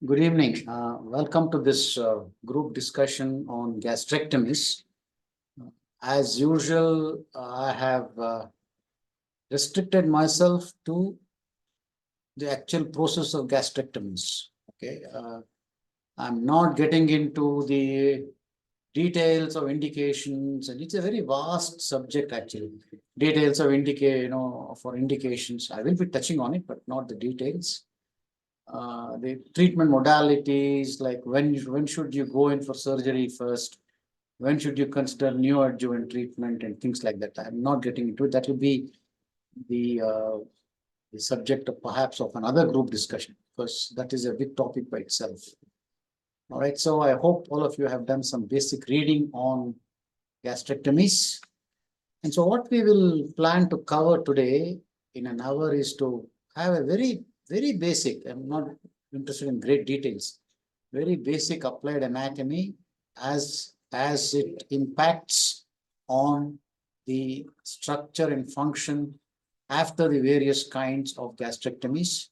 Good evening. Welcome to this group discussion on gastrectomies. As usual, I have restricted myself to the actual process of gastrectomies. Okay, I'm not getting into the details of indications, and it's a very vast subject actually. Details of for indications. I will be touching on it, but not the details. The treatment modalities, like when should you go in for surgery first, when should you consider neoadjuvant treatment and things like that. I'm not getting into it. That will be the, uh, the subject of perhaps of another group discussion, because that is a big topic by itself. All right, so I hope all of you have done some basic reading on gastrectomies. And so what we will plan to cover today in an hour is to have a very basic, I'm not interested in great details, very basic applied anatomy as it impacts on the structure and function after the various kinds of gastrectomies.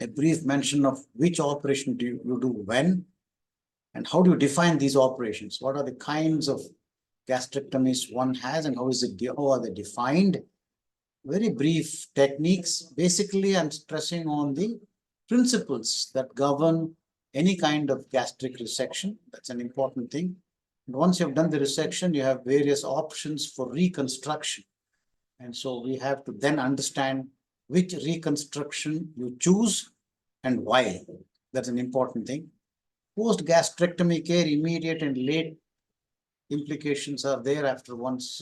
A brief mention of which operation do you do when, and how do you define these operations? What are the kinds of gastrectomies one has, and how are they defined? Very brief techniques. Basically, I'm stressing on the principles that govern any kind of gastric resection. That's an important thing. And once you've done the resection, you have various options for reconstruction. And so we have to then understand which reconstruction you choose and why. That's an important thing. Post-gastrectomy care, immediate and late implications are there after one's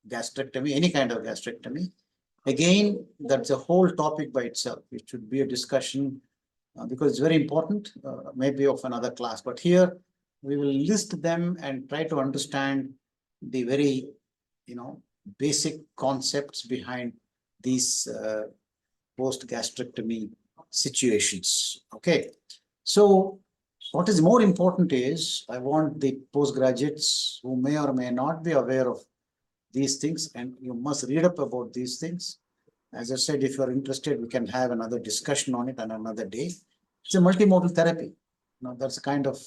gastrectomy, any kind of gastrectomy. Again, that's a whole topic by itself. It should be a discussion because it's very important, maybe of another class. But here we will list them and try to understand the very, basic concepts behind these post-gastrectomy situations. Okay, so what is more important is I want the postgraduates who may or may not be aware of these things, and you must read up about these things. As I said, if you're interested, we can have another discussion on it on another day. It's a multimodal therapy. That's a kind of,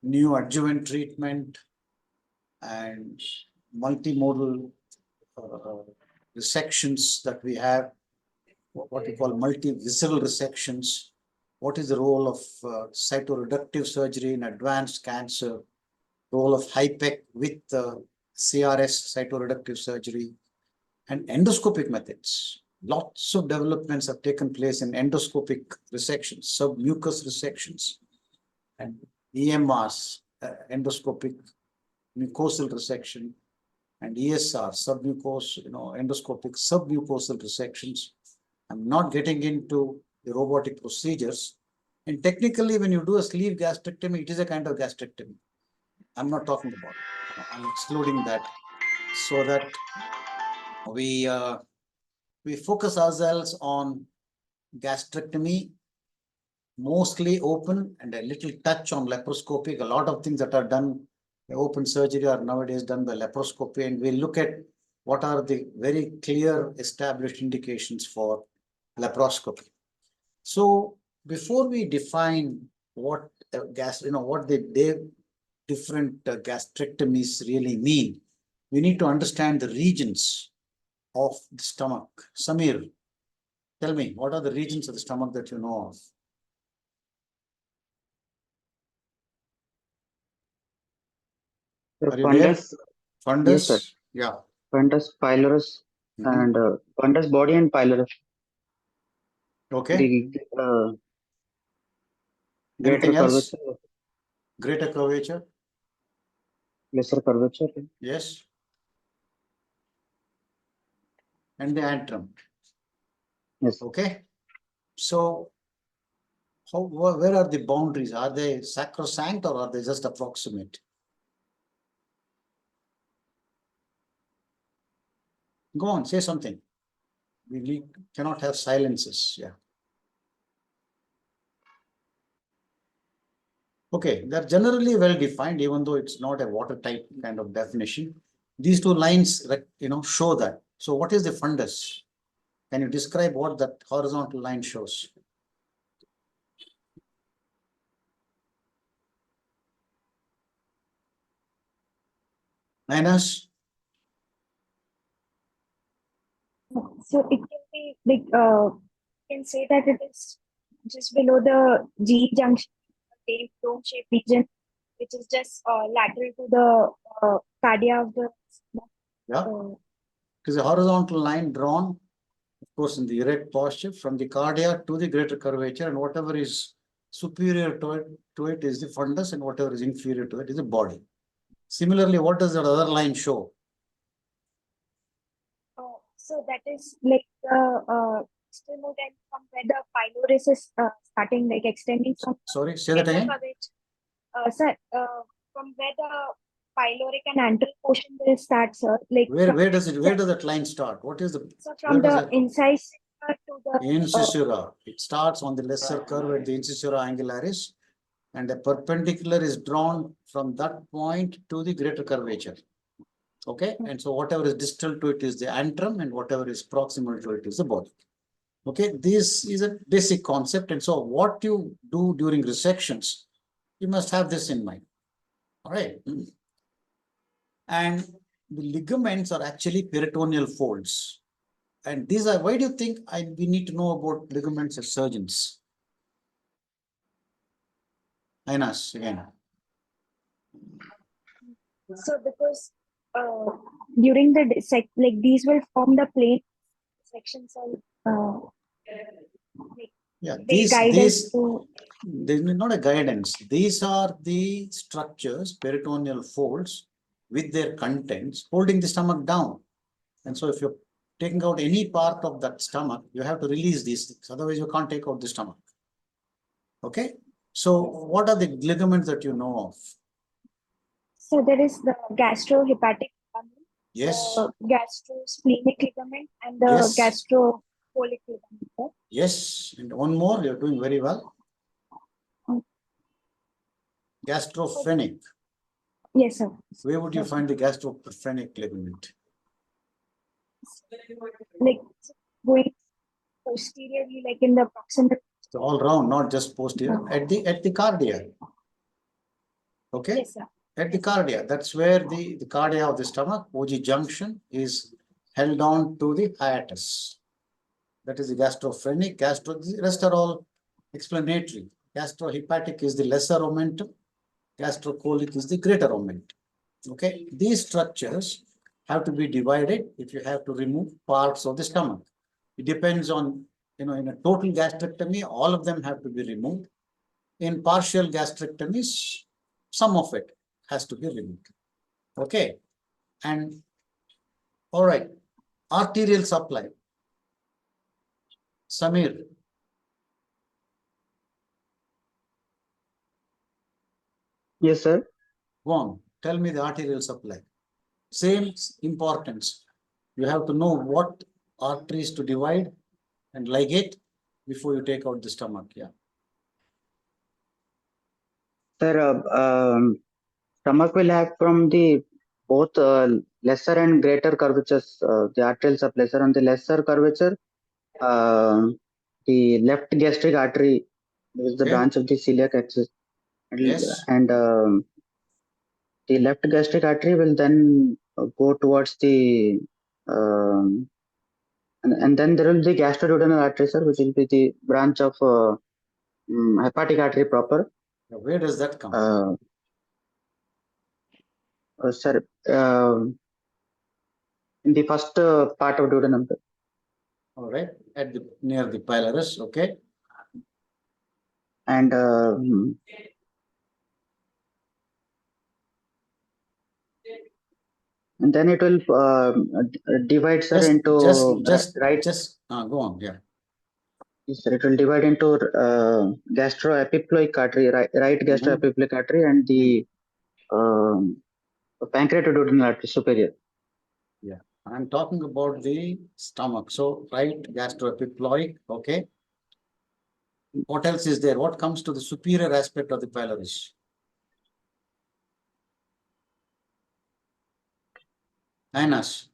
new adjuvant treatment and multimodal resections that we have, what we call multi-visceral resections. What is the role of cytoreductive surgery in advanced cancer? Role of HIPEC with CRS, cytoreductive surgery, and endoscopic methods. Lots of developments have taken place in endoscopic resections, submucous resections, and EMRs, endoscopic mucosal resection, and ESR, endoscopic submucosal resections. I'm not getting into the robotic procedures. And technically, when you do a sleeve gastrectomy, it is a kind of gastrectomy. I'm not talking about it. I'm excluding that so that we focus ourselves on gastrectomy, mostly open, and a little touch on laparoscopic. A lot of things that are done by open surgery are nowadays done by laparoscopy, and we'll look at what are the very clear established indications for laparoscopy. So before we define what what the different gastrectomies really mean, we need to understand the regions of the stomach. Samir, tell me, what are the regions of the stomach that you know of? The Are you there? fundus, yes, sir. Fundus? Yeah. Fundus, pylorus, Mhm. and fundus body and pylorus. Okay. The greater Anything else? curvature, Greater curvature? lesser curvature. Yes. And the antrum. Yes. Okay. So where are the boundaries? Are they sacrosanct or are they just approximate? Go on, say something. We cannot have silences. Yeah. Okay, they're generally well defined, even though it's not a watertight kind of definition. These two lines, show that. So what is the fundus? Can you describe what that horizontal line shows? Minus? So it can be like you can say that it is just below the G junction, the dome shape region, which is just lateral to the cardia of the Yeah. uh, It is a horizontal line drawn, of course, in the erect posture from the cardia to the greater curvature, and whatever is superior to it is the fundus, and whatever is inferior to it is the body. Similarly, what does that other line show? so that is like the external end from where the pylorus is starting, like extending from Sorry, say that again. sir, from where the pyloric and antral portion will start, sir. Like Where does that line start? What is the so where from does the it incisor to the incisura? It starts on the lesser curve at the incisura angularis, and a perpendicular is drawn from that point to the greater curvature. Okay, and so whatever is distal to it is the antrum, and whatever is proximal to it is the body. Okay, this is a basic concept, and so what you do during resections, you must have this in mind. All right, and the ligaments are actually peritoneal folds, and these are, why do you think we need to know about ligaments as surgeons? Ainas, again. so because during the like these will form the plane sections of like Yeah, they guide us to there's not a guidance. These are the structures, peritoneal folds, with their contents holding the stomach down. And so if you're taking out any part of that stomach, you have to release these things. Otherwise, you can't take out the stomach. Okay. So what are the ligaments that you know of? so there is the gastrohepatic ligament, Yes. the gastrosplenic ligament, and the Yes. gastrocolic ligament. Sir. Yes. And one more, you're doing very well. Gastrophrenic. Yes, sir. Where would you find the gastrophrenic ligament? Like going posteriorly, like in the proximal. So all round, not just posterior, at the cardia. Okay. Yes, sir. At the cardia, that's where the cardia of the stomach, OG junction, is held on to the hiatus. That is the gastrophrenic. The rest are all explanatory. Gastrohepatic is the lesser omentum. Gastrocolic is the greater omentum. Okay. These structures have to be divided if you have to remove parts of the stomach. It depends on, in a total gastrectomy, all of them have to be removed. In partial gastrectomies, some of it has to be removed. Okay. And all right, arterial supply. Samir. Yes, sir. Go on, tell me the arterial supply. Same importance. You have to know what arteries to divide and ligate before you take out the stomach. Yeah. Sir, stomach will have from the both lesser and greater curvatures, the arterial supply. Sir, on the lesser curvature, the left gastric artery is the Okay. branch of the celiac axis. Yes. And the left gastric artery will then go towards the and then there will be gastroduodenal artery, sir, which will be the branch of hepatic artery proper. Now, where does that come? Sir, in the first part of duodenum. All right, near the pylorus. Okay. And then it will divide, sir, into right. Go on. Yeah. Yes, sir, it will divide into gastroepiploic artery, right gastroepiploic artery, and the pancreatoduodenal artery superior. Yeah, I'm talking about the stomach. So, right gastroepiploic. Okay. What else is there? What comes to the superior aspect of the pylorus? Anas.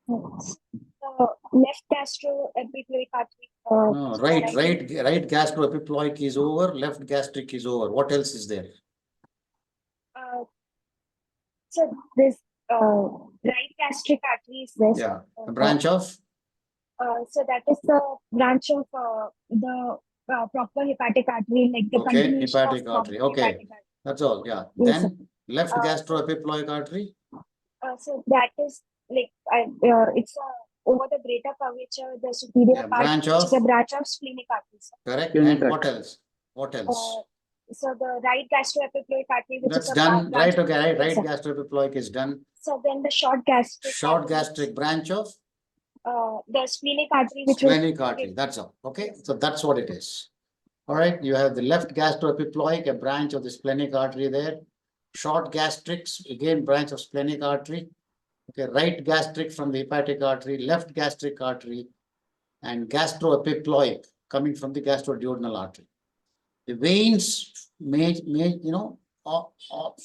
The left gastroepiploic artery. No, right gastroepiploic is over, left gastric is over. What else is there? So this right gastric artery is there. Yeah, a branch of, So that is the branch of the proper hepatic artery, like the okay, continuation of hepatic artery. proper Okay, hepatic artery. that's all. Yeah. Yes, sir. Then left Uh, gastroepiploic artery. So that is like it's over the greater curvature, the superior Yeah, part, branch which is of, a branch of splenic artery, sir. correct. Splenic And what artery. else? What else? So the right gastroepiploic artery, which That's is a done. branch Right. of, Okay. Right yes, sir. gastroepiploic is done. So then the short gastric Short artery, gastric branch of the splenic artery, which will splenic artery. That's all. Okay. So that's what it is. All right. You have the left gastroepiploic, a branch of the splenic artery there. Short gastrics, again, branch of splenic artery. Okay. Right gastric from the hepatic artery, left gastric artery, and gastroepiploic coming from the gastroduodenal artery. The veins may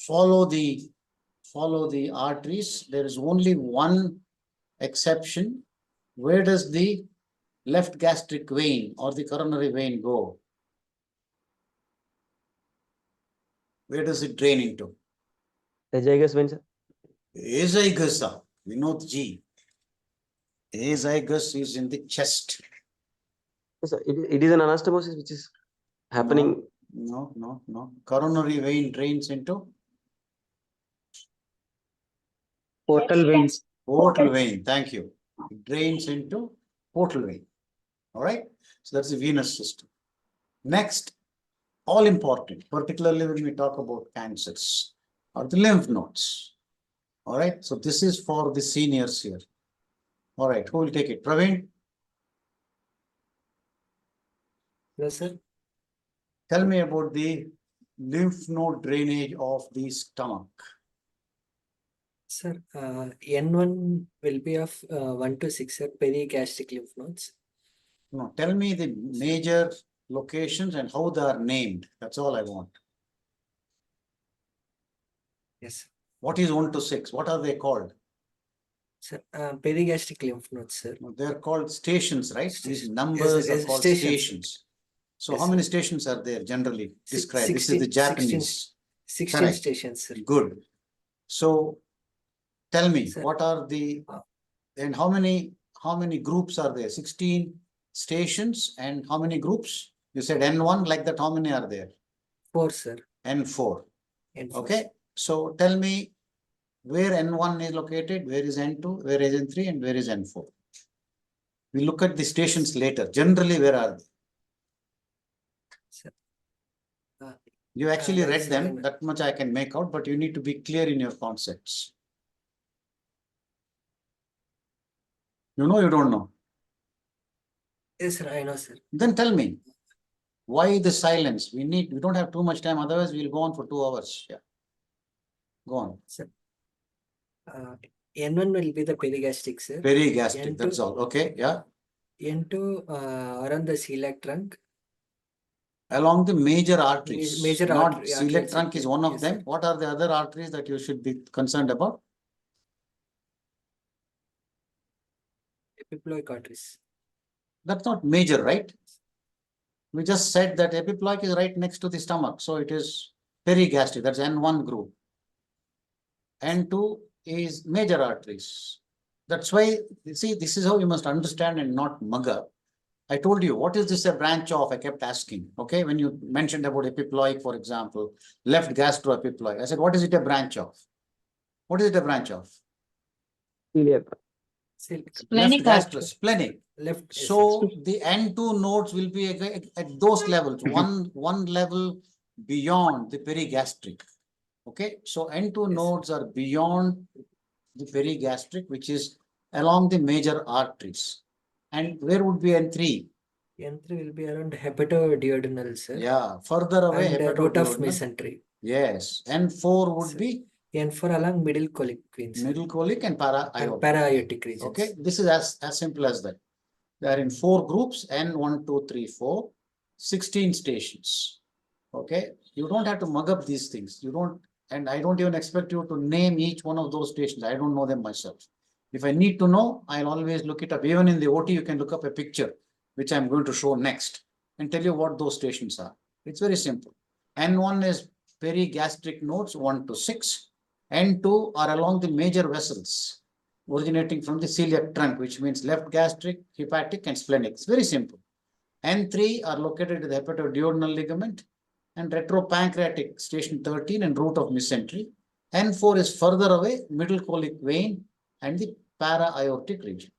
follow the arteries. There is only one exception. Where does the left gastric vein or the coronary vein go? Where does it drain into? Azygous vein, sir. Azygous, Vinod G. Azygous is in the chest. Yes, sir. It is an anastomosis which is happening. No. Coronary vein drains into Portal vein. portal vein. Thank you. It drains into portal vein. All right. So that's the venous system. Next, all important, particularly when we talk about cancers, are the lymph nodes. All right. So this is for the seniors here. All right. Who will take it? Praveen, Yes, sir. tell me about the lymph node drainage of the stomach. Sir, N1 will be of 1 to 6, sir, perigastric lymph nodes. No, tell me the major locations and how they are named. That's all I want. Yes, What is 1 to 6? What are they called? sir. Perigastric lymph nodes, sir. No, they're called stations, right? These Station. numbers Yes, are called stations. stations. So Yes, how sir. many stations are there generally described? This is the 16 Japanese. 16 Correct. stations, sir. Good. So tell me, Sir. what are the, and how many groups are there? 16 stations and how many groups? You said N1, like that, how many are there? 4, sir. N4. N4. Okay. So tell me where N1 is located, where is N2, where is N3, and where is N4? We look at the stations later. Generally, where are they? Sir. You actually Like read them, seven. that much I can make out, but you need to be clear in your concepts. You know, you don't know. Yes, sir. I know, sir. Then tell me, why the silence? We don't have too much time, otherwise we'll go on for 2 hours. Yeah. Go on. Sir. N1 will be the perigastric, sir. Perigastric, N2 that's all. Okay, yeah. N2 around the celiac trunk. Along the major arteries. Major Not artery- celiac arteries, trunk is okay. one of Yes, them. sir. What are the other arteries that you should be concerned about? Epiploic arteries. That's not major, right? We just said that epiploic is right next to the stomach. So it is perigastric. That's N1 group. N2 is major arteries. That's why, you see, this is how you must understand and not mug up. I told you, what is this a branch of? I kept asking. Okay, when you mentioned about epiploic, for example, left gastroepiploic. I said, what is it a branch of? What is it a branch of? Celiac. Left gastro, splenic. Left. Yes, So the N2 nodes will be at those levels, one level beyond the perigastric. Okay, so N2 Yes. nodes are beyond the perigastric, which is along the major arteries. And where would be N3? N3 will be around hepatoduodenal, sir. Yeah, further away, And root of hepatoduodenal. mesentery. Yes, N4 would Sir. be N4 along middle colic veins. middle colic and para-aortic. Para-aortic regions. Okay, this is as simple as that. They are in 4 groups, N1, 2, 3, 4, 16 stations. Okay, you don't have to mug up these things. You don't, and I don't even expect you to name each one of those stations. I don't know them myself. If I need to know, I'll always look it up. Even in the OT, you can look up a picture, which I'm going to show next, and tell you what those stations are. It's very simple. N1 is perigastric nodes 1 to 6. N2 are along the major vessels originating from the celiac trunk, which means left gastric, hepatic, and splenic. It's very simple. N3 are located in the hepatoduodenal ligament and retropancreatic station 13 and route of mesentery. N4 is further away, middle colic vein and the para-aortic region.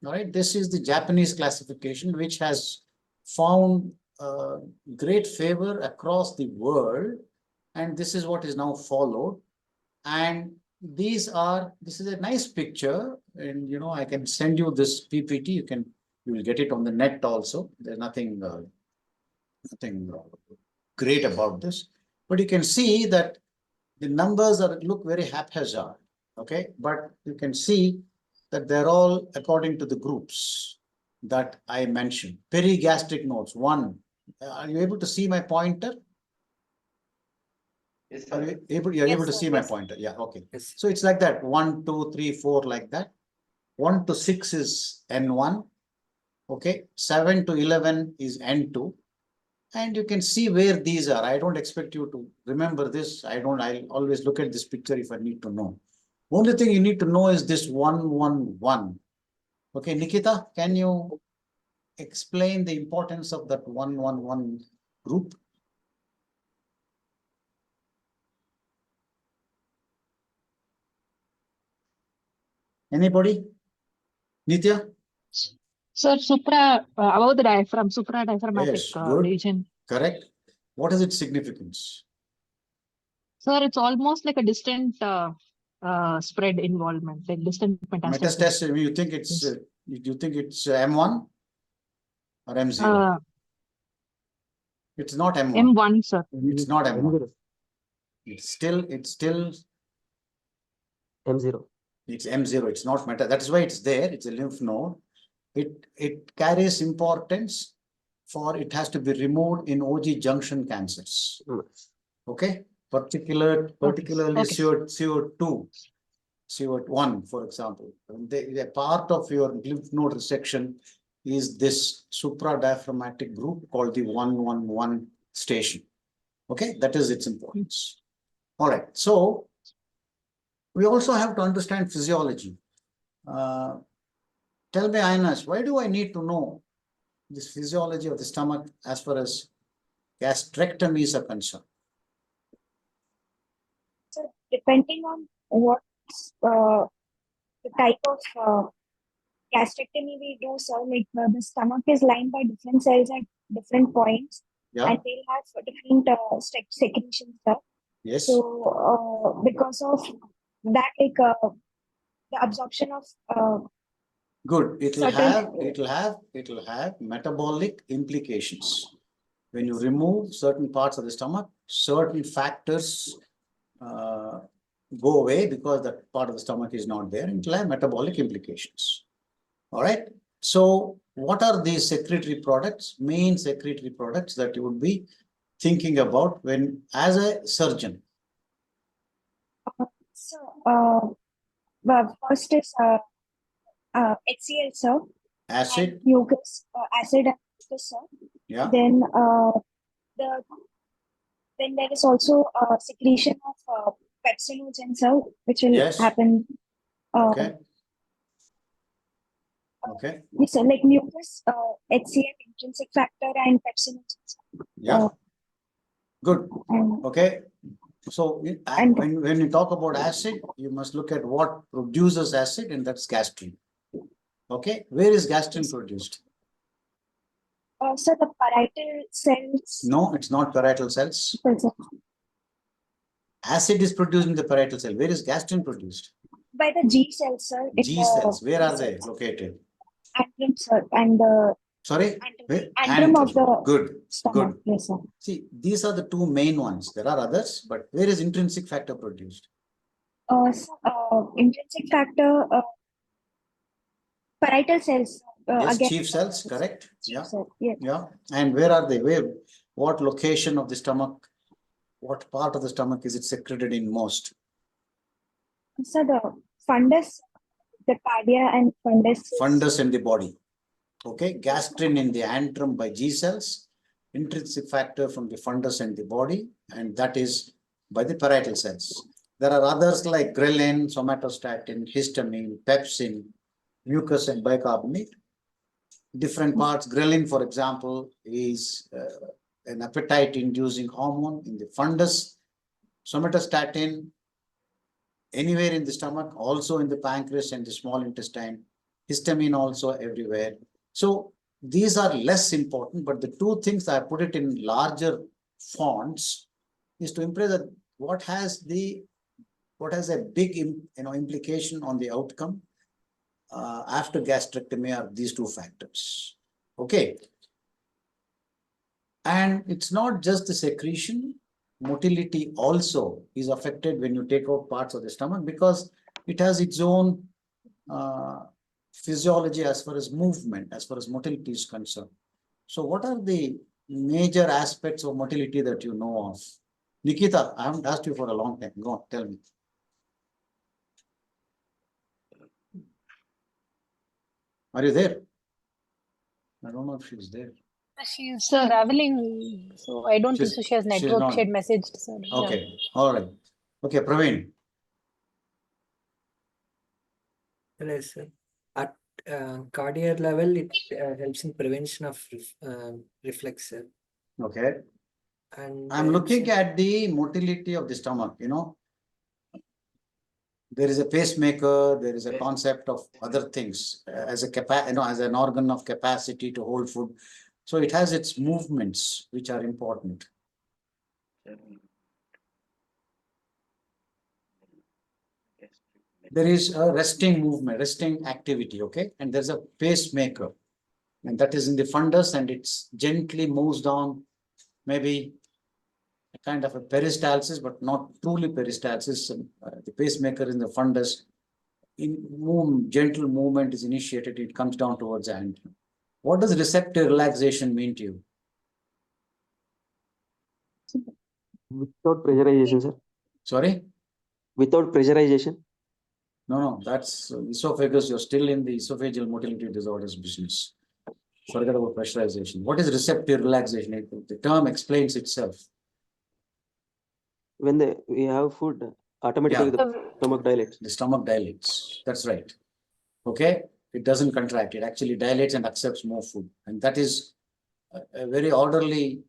All right, this is the Japanese classification, which has found great favor across the world, and this is what is now followed. And this is a nice picture, and I can send you this PPT. You will get it on the net also. There's nothing great about this, but you can see that the numbers look very haphazard. Okay, but you can see that they're all according to the groups that I mentioned. Perigastric nodes 1. Are you able to see my pointer? Yes, Are sir. you're Yes, able to sir. see my Yes, sir. pointer? Yeah, okay. Yes. So it's like that, 1, 2, 3, 4, like that. 1 to 6 is N1. Okay, 7 to 11 is N2. And you can see where these are. I don't expect you to remember this. I'll always look at this picture if I need to know. Only thing you need to know is this 111. Okay, Nikita, can you explain the importance of that 111 group? Anybody? Nitya? Sir, above the diaphragm, supradiaphragmatic Yes, good. region. Correct. What is its significance? Sir, it's almost like a distant spread involvement, like distant metastasis. Metastasis, you think it's M1 or M0? It's not M1. M1, sir. It's not M1. M0. It's still M0. it's M0. It's not meta. That is why it's there. It's a lymph node. It carries importance for it has to be removed in OG junction cancers. Okay, particularly Okay. CO1, for example. A part of your lymph node resection is this supradiaphragmatic group called the 111 station. Okay, that is its importance. All right, so we also have to understand physiology. Tell me, Aynash, why do I need to know this physiology of the stomach as far as gastrectomies are concerned? So depending on what the type of gastrectomy we do, sir, like the stomach is lined by different cells at different points, Yeah, and they'll have different secretions, sir. yes, So because of that, like the absorption of good. It'll certain- have metabolic implications. When you remove certain parts of the stomach, certain factors go away because that part of the stomach is not there, and it'll have metabolic implications. All right. So what are these secretory products, main secretory products that you would be thinking about when, as a surgeon? So well, first is HCl, sir, Acid, and mucus, acid and mucus, sir. yeah, Then then there is also secretion of pepsinogen, sir, which will Yes. happen. okay. Okay, Yes, sir, like mucus, HCl, intrinsic factor, and pepsinogen, sir. yeah, good. And Okay, so And- when you talk about acid, you must look at what produces acid, and that's gastrin. Okay, where is gastrin produced? so the parietal cells. No, it's not parietal cells. Present Acid is produced in the parietal cell. Where is gastrin produced? by the G cells, sir. in G the cells. Where are G they cells. located? Antrum, sir, and the Sorry? Where? antrum of the Good, stomach. good. Yes, sir. See, these are the two main ones. There are others, but where is intrinsic factor produced? Intrinsic factor, parietal cells. Yes, Again, chief cells, correct? chief Yeah, cell, yes. yeah. And where are they? What location of the stomach? What part of the stomach is it secreted in most? So the fundus, the cardia and fundus. Fundus in the body. Okay, gastrin in the antrum by G cells, intrinsic factor from the fundus in the body, and that is by the parietal cells. There are others like ghrelin, somatostatin, histamine, pepsin, mucus and bicarbonate. Different parts. Ghrelin, for example, is an appetite-inducing hormone in the fundus. Somatostatin, anywhere in the stomach, also in the pancreas and the small intestine. Histamine also everywhere. So these are less important, but the two things I put it in larger fonts is to impress that what has a big implication on the outcome after gastrectomy are these two factors. Okay. And it's not just the secretion, motility also is affected when you take out parts of the stomach because it has its own physiology as far as movement, as far as motility is concerned. So what are the major aspects of motility that you know of? Nikita, I haven't asked you for a long time. Go on, tell me. Are you there? I don't know if she's there. She's traveling, so I don't think She's- so. She has she's network. not. She had messaged, sir. Yeah. Okay, all right. Okay, Praveen. Yes, sir. At cardiac level, it helps in prevention of reflux, sir. Okay. And I'm looking sir, at the motility of the stomach, there is a pacemaker, there is a concept of other things as as an organ of capacity to hold food. So it has its movements, which are important. There is a resting movement, resting activity, okay? And there's a pacemaker, and that is in the fundus, and it's gently moves down, maybe a kind of a peristalsis, but not truly peristalsis. The pacemaker in the fundus, gentle movement is initiated, it comes down towards the end. What does receptive relaxation mean to you? Without pressurization, sir. Sorry? Without pressurization. No, that's esophagus. You're still in the esophageal motility disorders business. Forget about pressurization. What is receptive relaxation? The term explains itself. When we have food, automatically Yeah. the stomach dilates. The stomach dilates. That's right. Okay? It doesn't contract. It actually dilates and accepts more food. And that is a very orderly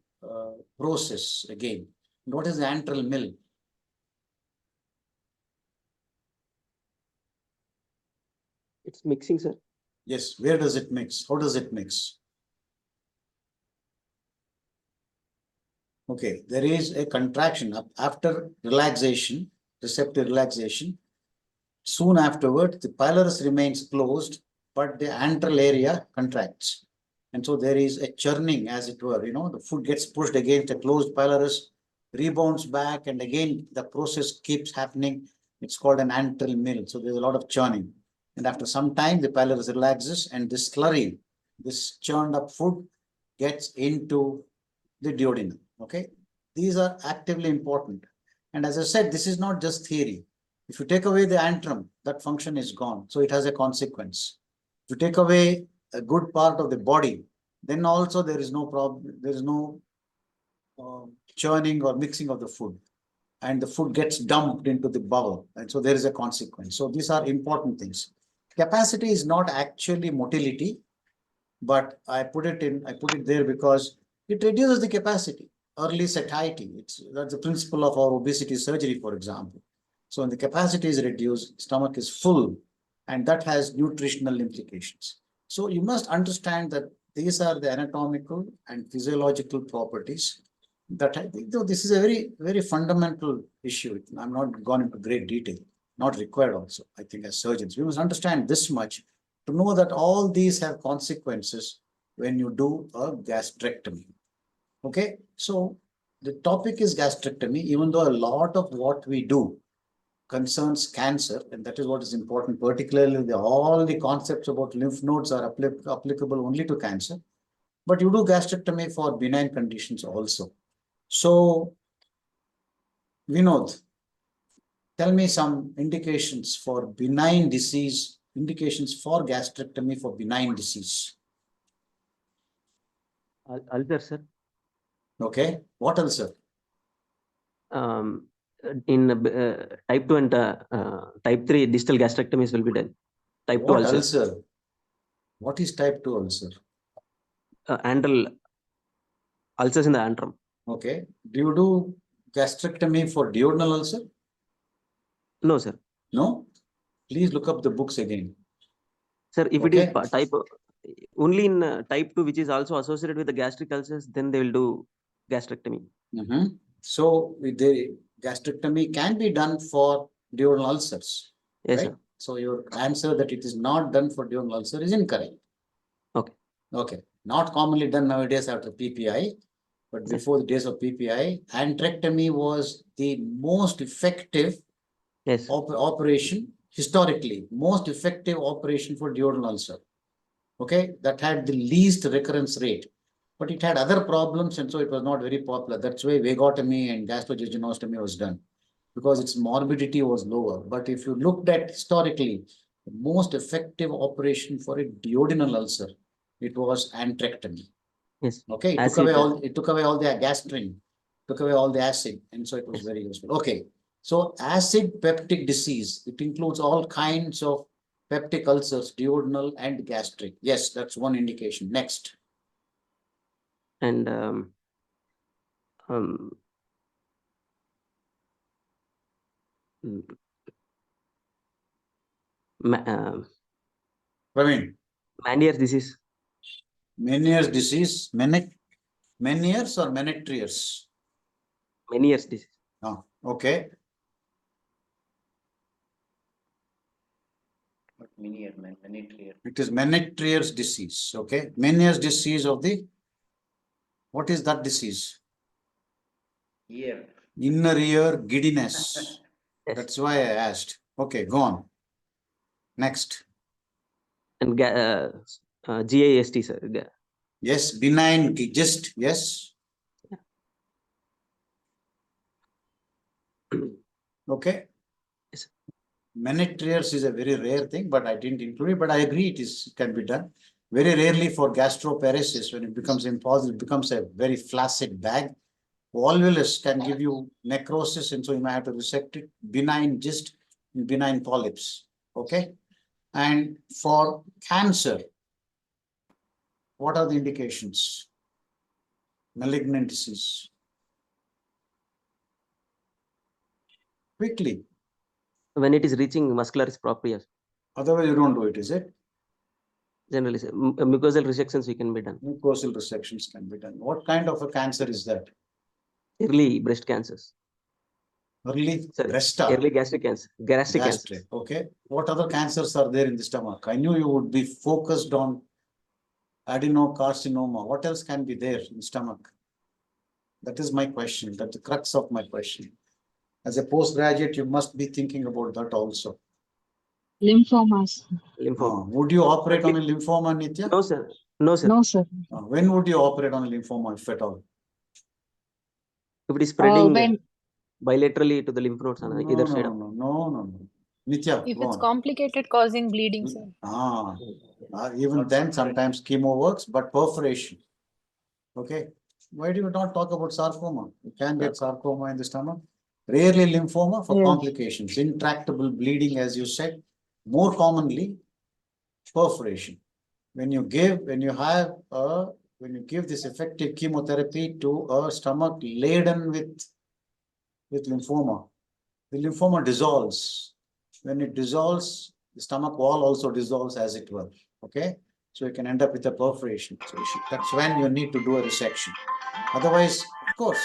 process again. And what is the antral mill? It's mixing, sir. Yes. Where does it mix? How does it mix? Okay. There is a contraction after relaxation, receptive relaxation. Soon afterward, the pylorus remains closed, but the antral area contracts. And so there is a churning, as it were, the food gets pushed against a closed pylorus, rebounds back, and again, the process keeps happening. It's called an antral mill. So there's a lot of churning. And after some time, the pylorus relaxes, and this slurry, this churned up food, gets into the duodenum. Okay. These are actively important. And as I said, this is not just theory. If you take away the antrum, that function is gone. So it has a consequence. If you take away a good part of the body, then also there is no problem. There is no churning or mixing of the food. And the food gets dumped into the bowel. And so there is a consequence. So these are important things. Capacity is not actually motility, but I put it there because it reduces the capacity. Early satiety. That's the principle of our obesity surgery, for example. So when the capacity is reduced, stomach is full, and that has nutritional implications. So you must understand that these are the anatomical and physiological properties that I think this is a very, very fundamental issue. I'm not gone into great detail, not required also. I think as surgeons, we must understand this much to know that all these have consequences when you do a gastrectomy. Okay, so the topic is gastrectomy, even though a lot of what we do concerns cancer, and that is what is important, particularly all the concepts about lymph nodes are applicable only to cancer, but you do gastrectomy for benign conditions also. So, Vinod, tell me some indications for benign disease indications for gastrectomy for benign disease. Ulcer, sir. Okay, what else, sir? In type 2 and type 3 distal gastrectomies will be done. Type 2 What ulcer. ulcer? What is type 2 ulcer? Antral ulcers in the antrum. Okay. Do you do gastrectomy for duodenal ulcer? No, sir. No? Please look up the books again. Sir, if it is Okay. type only in type 2, which is also associated with the gastric ulcers, then they will do gastrectomy. So the gastrectomy can be done for duodenal ulcers. Yes, right? sir. So your answer that it is not done for duodenal ulcer is incorrect. Okay. Okay. Not commonly done nowadays after PPI, but before the days of PPI, antrectomy was the most effective Yes. operation historically, most effective operation for duodenal ulcer. Okay, that had the least recurrence rate, but it had other problems, and so it was not very popular. That's why vagotomy and gastrojejunostomy was done, because its morbidity was lower. But if you looked at historically, the most effective operation for a duodenal ulcer, it was antrectomy. Yes. Okay, it took away all the gastrin, took away all the acid, and so it was very useful. Okay, so acid peptic disease, it includes all kinds of peptic ulcers, duodenal and gastric. Yes, that's one indication. Next. And Praveen, Meniere's disease. Meniere's disease, Meniere's or Menetrier's? Meniere's disease. Oh, okay. It is Menetrier's disease. Okay. Meniere's disease of the, what is that disease? Ear. Inner ear giddiness. Yes. That's why I asked. Okay, go on. Next. And GIST, sir. Yes, benign gist. Yes. Okay. Yes. Menetrier's is a very rare thing, but I didn't include it. But I agree it can be done. Very rarely for gastroparesis, when it becomes impossible, it becomes a very flaccid bag. Volvulus can give you necrosis, and so you might have to resect it. Benign gist, benign polyps. Okay. And for cancer, what are the indications? Malignant disease. Quickly. When it is reaching muscularis propria. Otherwise, you don't do it, is it? Generally, sir, mucosal resections we can be done. Mucosal resections can be done. What kind of a cancer is that? Early breast cancers. Early Sorry, breast. early gastric cancer. Gastric cancer. Okay. What other cancers are there in the stomach? I knew you would be focused on adenocarcinoma. What else can be there in the stomach? That is my question. That's the crux of my question. As a postgraduate, you must be thinking about that also. Lymphomas. Lymphoma. Would you operate on a lymphoma, Nitya? No, sir. No, sir. No, sir. When would you operate on a lymphoma, if at all? If it is spreading When bilaterally to the lymph nodes on either side of. No. Nitya, If go it's on. complicated, causing bleeding, sir. Even then, sometimes chemo works, but perforation. Okay. Why do you not talk about sarcoma? You can get sarcoma in the stomach. Rarely lymphoma for Yes. complications. Intractable bleeding, as you said. More commonly, perforation. When you give this effective chemotherapy to a stomach laden with lymphoma, the lymphoma dissolves. When it dissolves, the stomach wall also dissolves, as it were. Okay, so you can end up with a perforation. So that's when you need to do a resection. Otherwise, of course,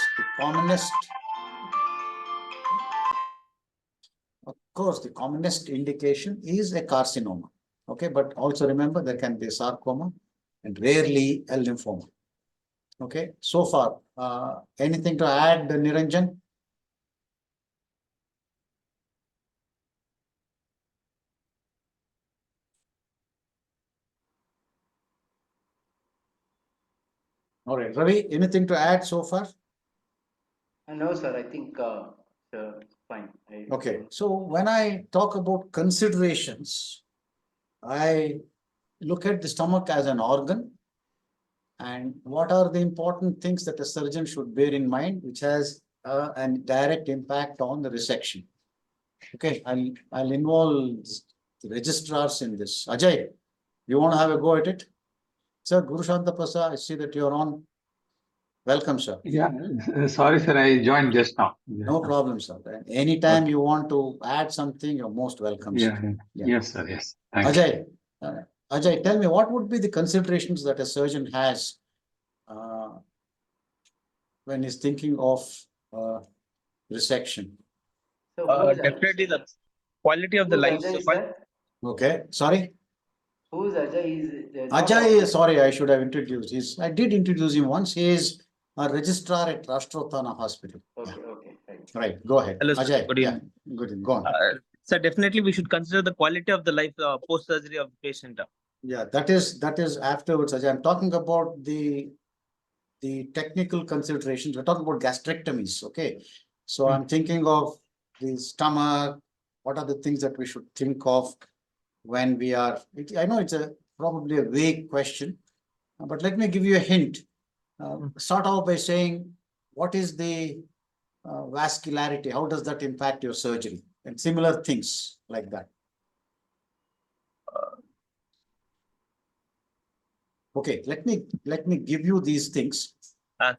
the commonest indication is a carcinoma. Okay, but also remember there can be a sarcoma and rarely a lymphoma. Okay, so far, anything to add, Niranjan? All right, Ravi, anything to add so far? No, sir. I think fine. Okay, so when I talk about considerations, I look at the stomach as an organ. And what are the important things that a surgeon should bear in mind, which has a direct impact on the resection? Okay, I'll involve the registrars in this. Ajay, you want to have a go at it? Sir, Guru Shanta Prasad, I see that you're on. Welcome, sir. Yeah, sorry, sir, I joined just now. No problem, sir. Anytime Okay. you want to add something, you're most welcome. Yeah, Sir. yeah. Yes, sir, yes. Thank you. Ajay, Ajay, tell me, what would be the considerations that a surgeon has when he's thinking of resection? So who is Definitely the quality of the who's life. Ajay So is that? Okay, sorry. Who's Ajay? Is not Ajay, sorry, I should have introduced. I did introduce him once. He is a registrar at Rashtrottana Hospital. Okay, Yeah. okay, right. Right, go ahead. Hello, sir. Ajay, Good yeah, evening. good evening. Go on. So definitely we should consider the quality of the life post surgery of the patient. Yeah, that is afterwards, Ajay. I'm talking about the technical considerations. We're talking about gastrectomies, okay? So I'm thinking of the stomach. What are the things that we should think of when we are? I know it's probably a vague question, but let me give you a hint. Start off by saying, what is the vascularity? How does that impact your surgery? And similar things like that. Okay, let me give you these things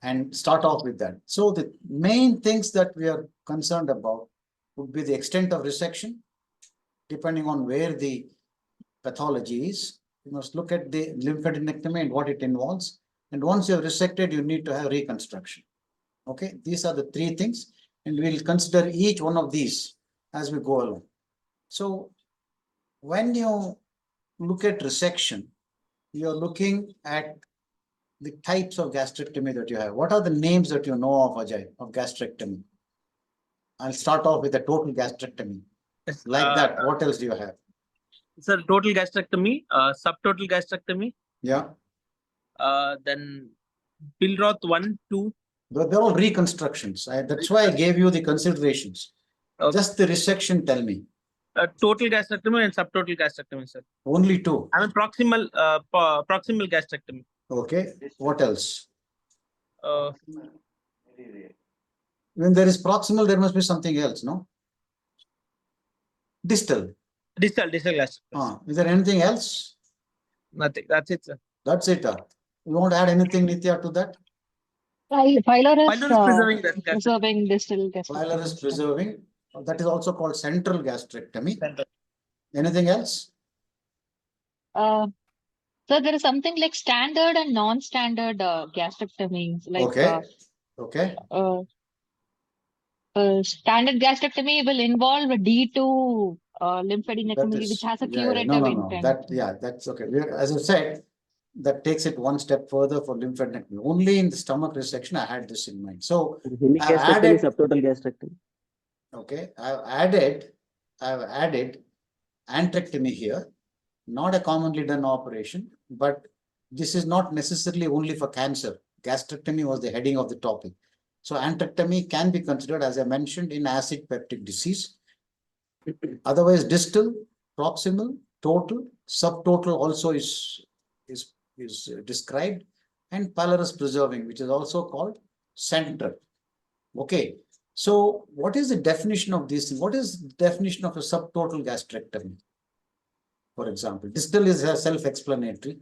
and start off with that. So the main things that we are concerned about would be the extent of resection, depending on where the pathology is. You must look at the lymphadenectomy and what it involves. And once you have resected, you need to have reconstruction. Okay, these are the three things, and we'll consider each one of these as we go along. So when you look at resection, you're looking at the types of gastrectomy that you have. What are the names that you know of, Ajay, of gastrectomy? I'll start off with a total gastrectomy. Yes, Like that, what else do you have? Sir, total gastrectomy, subtotal gastrectomy, Yeah, then Pilroth 1, 2. they're all reconstructions. That's why I gave you the considerations. Okay. Just the resection, tell me. Total gastrectomy and subtotal gastrectomy, sir. Only two. I mean proximal proximal gastrectomy. Okay, what else? Very rare. When there is proximal, there must be something else, no? Distal. Distal gastrectomy. Is there anything else? Nothing. That's it, sir. That's it. You won't add anything, Nitya, to that? Pylorus Pylorus preserving that preserving distal Pylorus gastrectomy. preserving. That is also called central gastrectomy. Center. Anything else? So there is something like standard and non-standard gastrectomies. Like Okay. Okay. Standard gastrectomy will involve a D2 That lymphadenectomy, is, which has a yeah, curative no. intent. That's okay. As I said, that takes it one step further for lymphadenectomy. Only in the stomach resection, I had this in mind. So I've Hemigastrectomy, added, subtotal gastrectomy. okay, I've added antrectomy here, not a commonly done operation, but this is not necessarily only for cancer. Gastrectomy was the heading of the topic. So antrectomy can be considered, as I mentioned, in acid peptic disease. Otherwise, distal, proximal, total, subtotal also is described, and pylorus preserving, which is also called central. Okay. So what is the definition of these things? What is the definition of a subtotal gastrectomy? For example, distal is self-explanatory.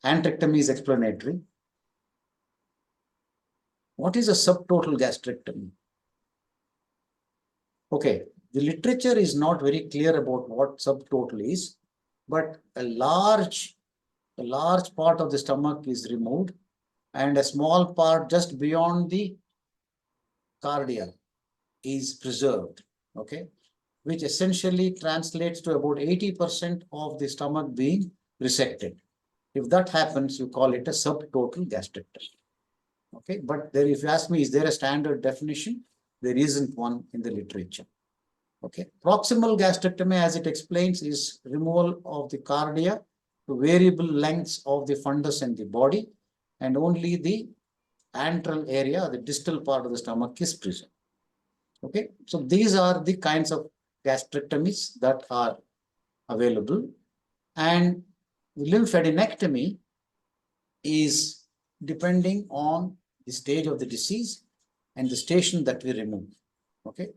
Antrectomy is explanatory. What is a subtotal gastrectomy? Okay, the literature is not very clear about what subtotal is, but a large part of the stomach is removed and a small part just beyond the cardia is preserved, okay, which essentially translates to about 80% of the stomach being resected. If that happens, you call it a subtotal gastrectomy. Okay, but there, if you ask me, is there a standard definition? There isn't one in the literature. Okay, proximal gastrectomy, as it explains, is removal of the cardia to variable lengths of the fundus and the body, and only the antral area, the distal part of the stomach, is preserved. Okay, so these are the kinds of gastrectomies that are available. And lymphadenectomy is depending on the stage of the disease and the station that we remove. Okay,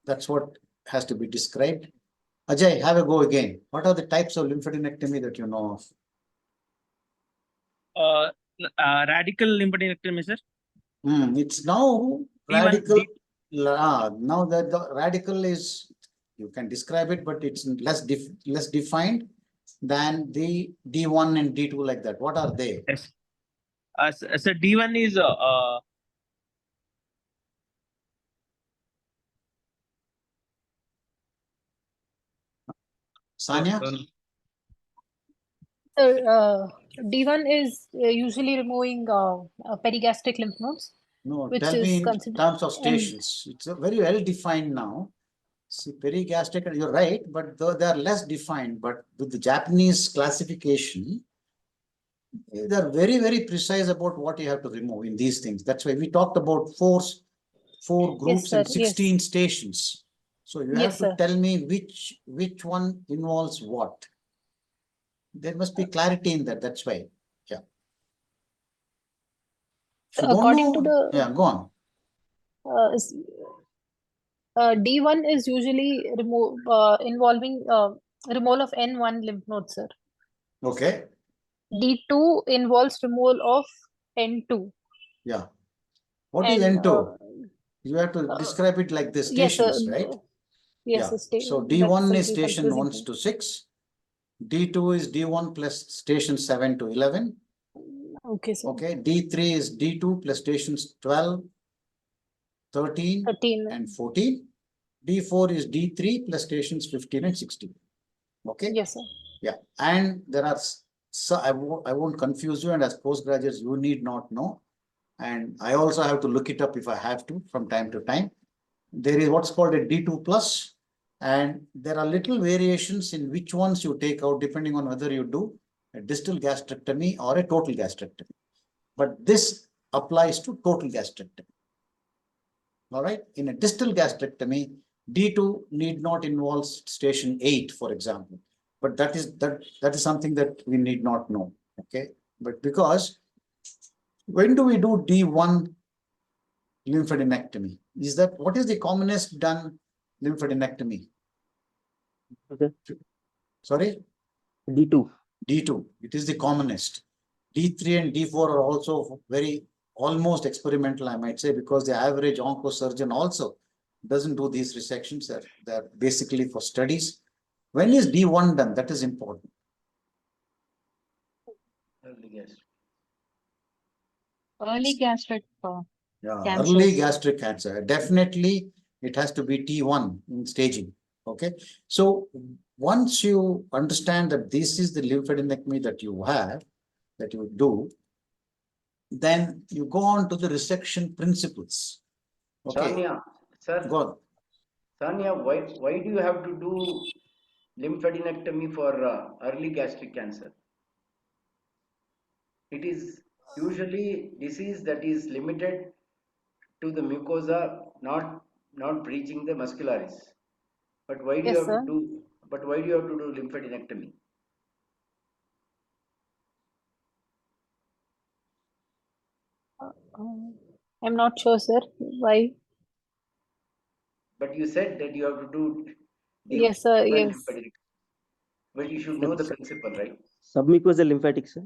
that's what has to be described. Ajay, have a go again. What are the types of lymphadenectomy that you know of? Radical lymphadenectomy, sir. It's now D1, radical. Now that the radical is, you can describe it, but it's less defined than the D1 and D2 like that. What are they? Yes. So D1 is Sanya? Sir, D1 is usually removing perigastric lymph nodes, No, which tell me is in considered. terms of and stations. It's a very well defined now. See, perigastric, you're right, but though they are less defined, but with the Japanese classification, they're very, very precise about what you have to remove in these things. That's why we talked about four Yes, groups sir. and Yes. 16 stations. So you have Yes, to sir. tell me which one involves what. There must be clarity in that. That's why. Yeah. If you don't According to know, the yeah, go on. is- D1 is usually involving removal of N1 lymph nodes, sir. Okay. D2 involves removal of N2. Yeah. What is And N2? You have to uh, describe it like the yes, sir. stations, right? Yes, Yeah. sir. So That's D1 a is little station 1 confusing. to 6. D2 is D1 plus station 7 to 11. Okay, sir. Okay. D3 is D2 plus stations 12, 13, 13. and 14. D4 is D3 plus stations 15 and 16. Okay. Yes, sir. Yeah. And there are, so I won't confuse you, and as postgraduates, you need not know. And I also have to look it up if I have to from time to time. There is what's called a D2 plus, and there are little variations in which ones you take out depending on whether you do a distal gastrectomy or a total gastrectomy. But this applies to total gastrectomy. All right. In a distal gastrectomy, D2 need not involve station 8, for example. But that is something that we need not know. Okay. But because when do we do D1 lymphadenectomy? Is that what is the commonest done lymphadenectomy? Okay. Sorry? D2. D2. It is the commonest. D3 and D4 are also very almost experimental, I might say, because the average oncosurgeon also doesn't do these resections. They're basically for studies. When is D1 done? That is important. Early gastric Yeah, cancers. early gastric cancer. Definitely, it has to be T1 in staging. Okay. So once you understand that this is the lymphadenectomy that you have, that you do, then you go on to the resection principles. Okay. Sanya, sir. Go on. Sanya, why do you have to do lymphadenectomy for early gastric cancer? It is usually disease that is limited to the mucosa, not breaching the muscularis. But why do you Yes, have sir. to do? But why do you have to do lymphadenectomy? I'm not sure, sir. Why? But you said that you have to do Yes, sir. D1 Yes. lymphadenectomy. But you should know the principle, right? Submucosal lymphatic, sir.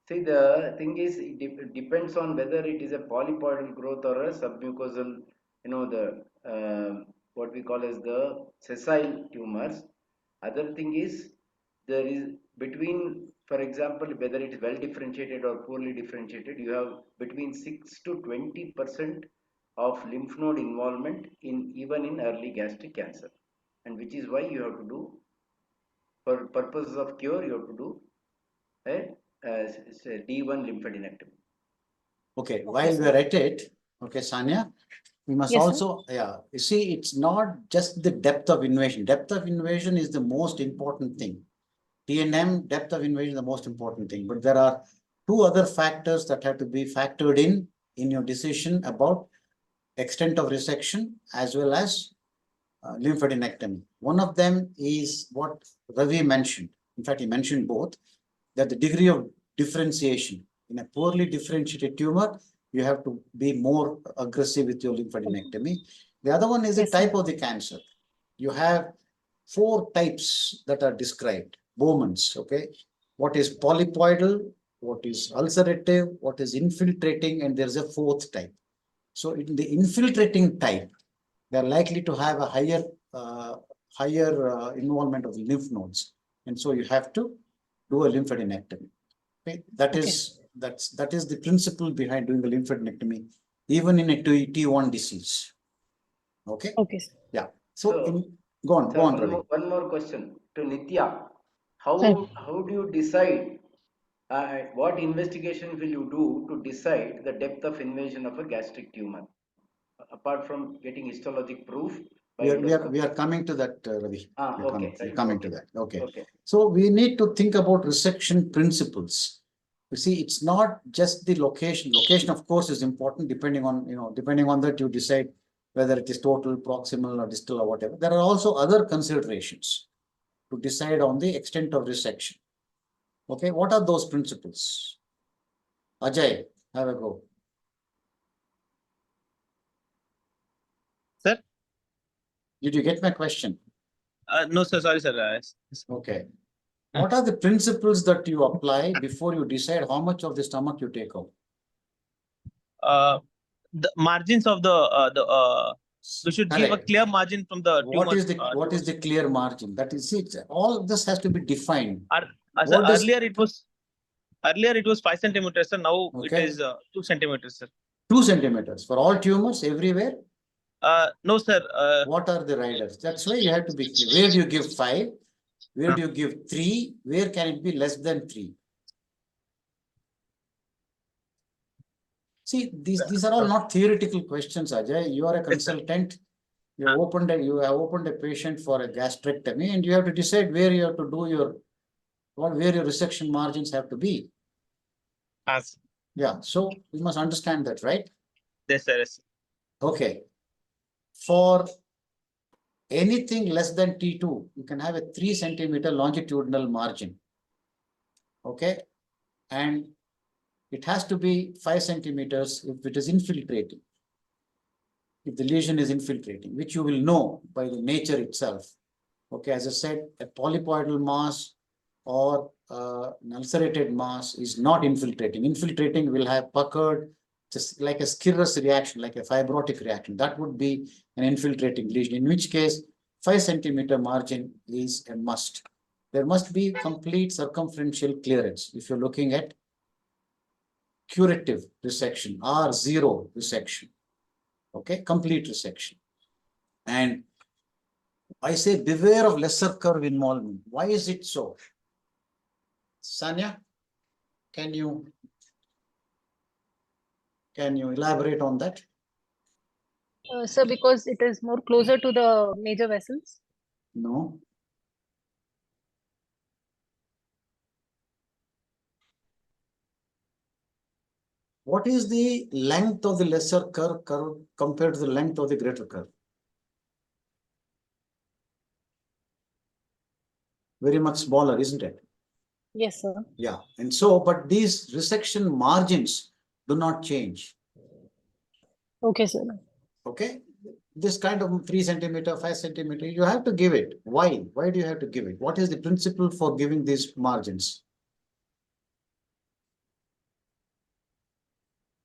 See, the thing is, it depends on whether it is a polypoidal growth or a submucosal, what we call as the sessile tumors. Other thing is, there is between, for example, whether it is well differentiated or poorly differentiated, you have between 6 to 20% of lymph node involvement even in early gastric cancer, and which is why you have to do, for purposes of cure, you have to do a D1 lymphadenectomy. Okay, while we're at it, okay, Sanya, we must Yes, sir. also, you see, it's not just the depth of invasion. Depth of invasion is the most important thing. TNM, depth of invasion is the most important thing. But there are two other factors that have to be factored in your decision about extent of resection as well as lymphadenectomy. One of them is what Ravi mentioned. in fact, he mentioned both, that the degree of differentiation in a poorly differentiated tumor, you have to be more aggressive with your lymphadenectomy. The other one is the Yes, sir. type of the cancer. You have 4 types that are described, Bowman's, okay? What is polypoidal, what is ulcerative, what is infiltrating, and there's a 4th type. So in the infiltrating type, they are likely to have a higher involvement of the lymph nodes. And so you have to do a lymphadenectomy. Okay, that is the principle behind doing a lymphadenectomy, even in a T1 disease. Okay. Okay, sir. Yeah. So So, go on, Sir, Ravi. one more question to Nitya. Sir. How do you decide what investigation will you do to decide the depth of invasion of a gastric tumor, apart from getting histologic proof by endoscopy? We are coming to that, Ravi. Okay, We're right, coming okay. to that. Okay. Okay. So we need to think about resection principles. You see, it's not just the location. Location, of course, is important. Depending on that, you decide whether it is total, proximal, or distal, or whatever. There are also other considerations to decide on the extent of resection. Okay, what are those principles? Ajay, have a go. Sir? Did you get my question? No, sir. Sorry, sir. Okay. What are the principles that you apply before you decide how much of the stomach you take out? The margins of we should give a Correct. clear margin from the What tumor. is the clear margin? That is it. All of this has to be defined. Sir, What is- earlier it was 5 centimeters, sir. Now Okay. it is 2 centimeters, sir. 2 centimeters for all tumors everywhere? No, sir. What are the riders? That's why you have to be clear. Where do you give 5? Where do you give 3? Where can it be less than 3? See, these are all not theoretical questions, Ajay. You are a consultant. You have opened a patient for a gastrectomy, and you have to decide where you have to do where your resection margins have to be. Yes. Yeah, so you must understand that, right? Yes, sir. Yes. Okay. For anything less than T2, you can have a 3 centimeter longitudinal margin. Okay. And it has to be 5 centimeters if it is infiltrating. If the lesion is infiltrating, which you will know by the nature itself. Okay, as I said, a polypoidal mass or an ulcerated mass is not infiltrating. Infiltrating will have puckered, just like a Skirrus reaction, like a fibrotic reaction. That would be an infiltrating lesion, in which case 5 centimeter margin is a must. There must be complete circumferential clearance if you're looking at curative resection or 0 resection. Okay, complete resection. And I say beware of lesser curve involvement. Why is it so? Sanya, can you elaborate on that? Sir, because it is more closer to the major vessels. No. What is the length of the lesser curve compared to the length of the greater curve? Very much smaller, isn't it? Yes, sir. Yeah. And so, but these resection margins do not change. Okay, sir. Okay. This kind of 3 centimeter, 5 centimeter, you have to give it. Why? Why do you have to give it? What is the principle for giving these margins?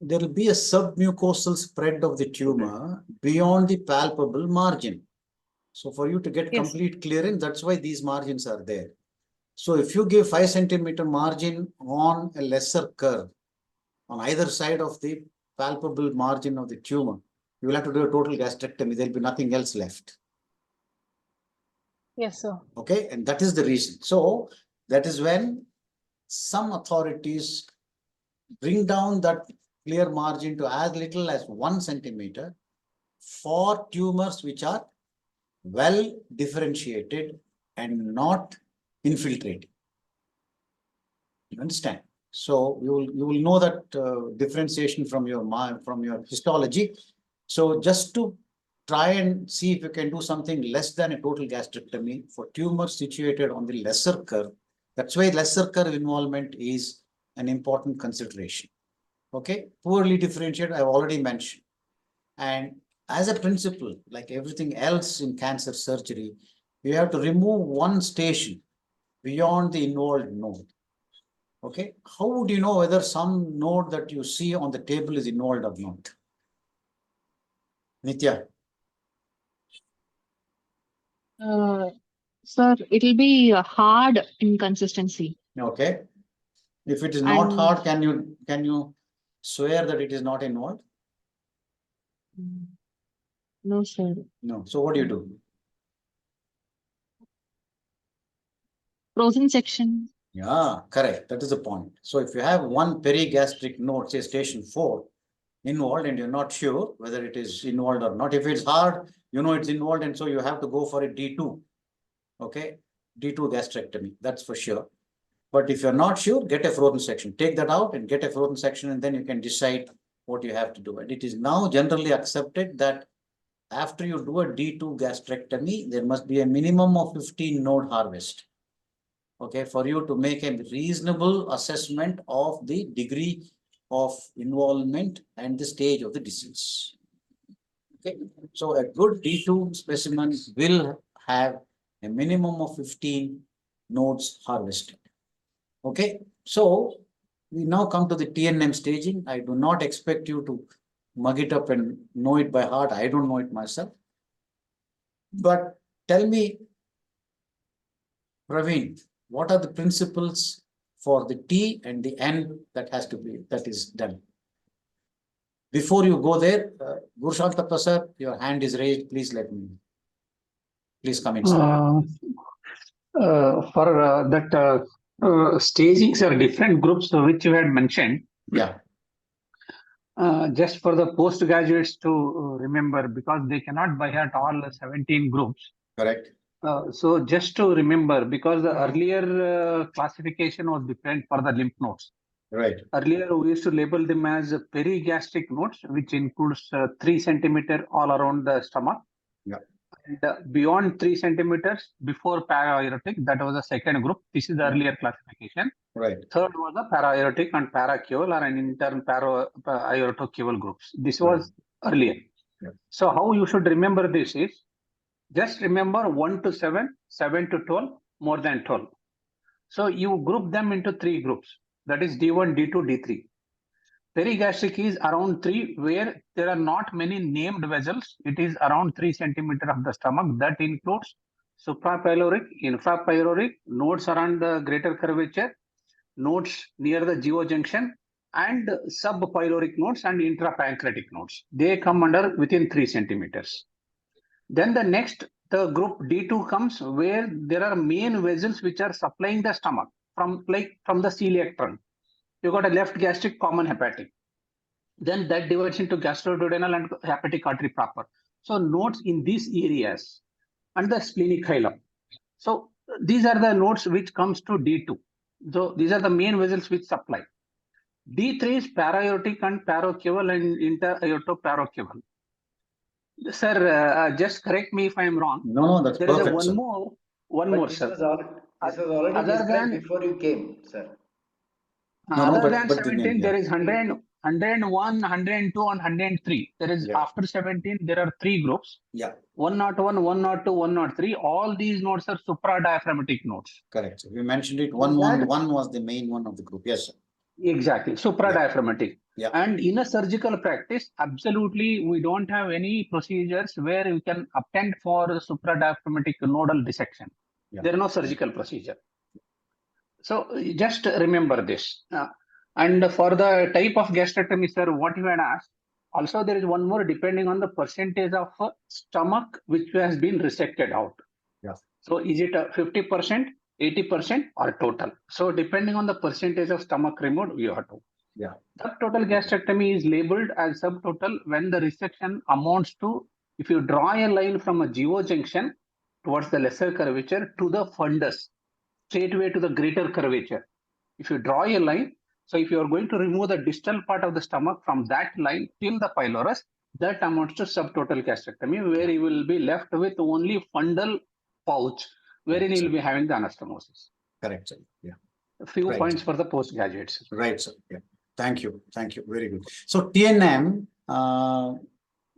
There will be a submucosal spread of the tumor beyond the palpable margin. So for you to get Yes. complete clearance, that's why these margins are there. So if you give 5 centimeter margin on a lesser curve on either side of the palpable margin of the tumor, you will have to do a total gastrectomy. There will be nothing else left. Yes, sir. Okay, and that is the reason. So that is when some authorities bring down that clear margin to as little as 1 centimeter for tumors which are well differentiated and not infiltrating. You understand? So you will know that differentiation from your histology. So just to try and see if you can do something less than a total gastrectomy for tumors situated on the lesser curve, That's why lesser curve involvement is an important consideration. Okay, poorly differentiated, I've already mentioned. And as a principle, like everything else in cancer surgery, you have to remove one station beyond the involved node. Okay, how would you know whether some node that you see on the table is involved or not? Nitya. Sir, it'll be a hard inconsistency. Okay. If it is not And hard, can you swear that it is not involved? no, sir. No. So what do you do? Frozen section. Yeah, correct. That is the point. So if you have one perigastric node, say station 4, involved, and you're not sure whether it is involved or not. If it's hard, you know it's involved, and so you have to go for a D2. Okay, D2 gastrectomy, that's for sure. But if you're not sure, get a frozen section. Take that out and get a frozen section, and then you can decide what you have to do. And it is now generally accepted that after you do a D2 gastrectomy, there must be a minimum of 15 node harvest. Okay, for you to make a reasonable assessment of the degree of involvement and the stage of the disease. Okay, so a good D2 specimen will have a minimum of 15 nodes harvested. Okay, so we now come to the TNM staging. I do not expect you to mug it up and know it by heart. I don't know it myself. But tell me, Praveen, what are the principles for the T and the N that is done? Before you go there, Gurshantappa sir, your hand is raised. Please come inside. For that stagings are different groups which you had mentioned. Yeah. Just for the postgraduates to remember, because they cannot by heart all 17 groups. Correct. So just to remember, because the earlier classification was different for the lymph nodes. Right. Earlier, we used to label them as perigastric nodes, which includes 3 centimeter all around the stomach. Yeah. And beyond 3 centimeters before para-aortic, that was the second group. This is the earlier classification. Right. Third was the para-aortic and paracaval or an intern para-aortocaval groups. This was earlier. Yeah. So how you should remember this is, just remember 1 to 7, 7 to 12, more than 12. So you group them into 3 groups. That is D1, D2, D3. Perigastric is around 3, where there are not many named vessels. It is around 3 centimeter of the stomach. That includes suprapyloric, infrapyloric, nodes around the greater curvature, nodes near the geo-junction, and subpyloric nodes and intrapancreatic nodes. They come under within 3 centimeters. Then the group D2 comes, where there are main vessels which are supplying the stomach from the celiac trunk. You got a left gastric, common hepatic. Then that divides into gastroduodenal and hepatic artery proper. So nodes in these areas and the splenic hilum. So these are the nodes which comes to D2. So these are the main vessels which supply. D3 is para-aortic and parocaval and inter-aortoparocaval. Sir, just correct me if I am wrong. No, that's there is perfect, one sir. more, But sir. this was already Other described than- before you came, sir. Other than 17, there is 100, 101, 102, and 103. There is after 17, there are 3 groups. Yeah. 101, 102, 103. All these nodes are supradiaphragmatic nodes. Correct. We mentioned it. 111 was the main one of the group. Yes, sir. Exactly. Supradiaphragmatic. Yeah. And in a surgical practice, absolutely, we don't have any procedures where you can attend for supradiaphragmatic nodal dissection. Yeah. There is no surgical procedure. So just remember this. And for the type of gastrectomy, sir, what you had asked, also there is one more depending on the percentage of stomach which has been resected out. Yeah. So is it 50%, 80%, or total? So depending on the percentage of stomach removed, you have to. Yeah. Subtotal gastrectomy is labeled as subtotal when the resection amounts to, if you draw a line from a geo-junction towards the lesser curvature to the fundus, straightway to the greater curvature. If you draw a line, so if you are going to remove the distal part of the stomach from that line till the pylorus, that amounts to subtotal gastrectomy, where you will be left with only fundal pouch, wherein you will be having the anastomosis. Correct, sir. Yeah. A few Right. points for the postgraduates. Right, sir. Yeah. Thank you. Thank you. Very good. So TNM,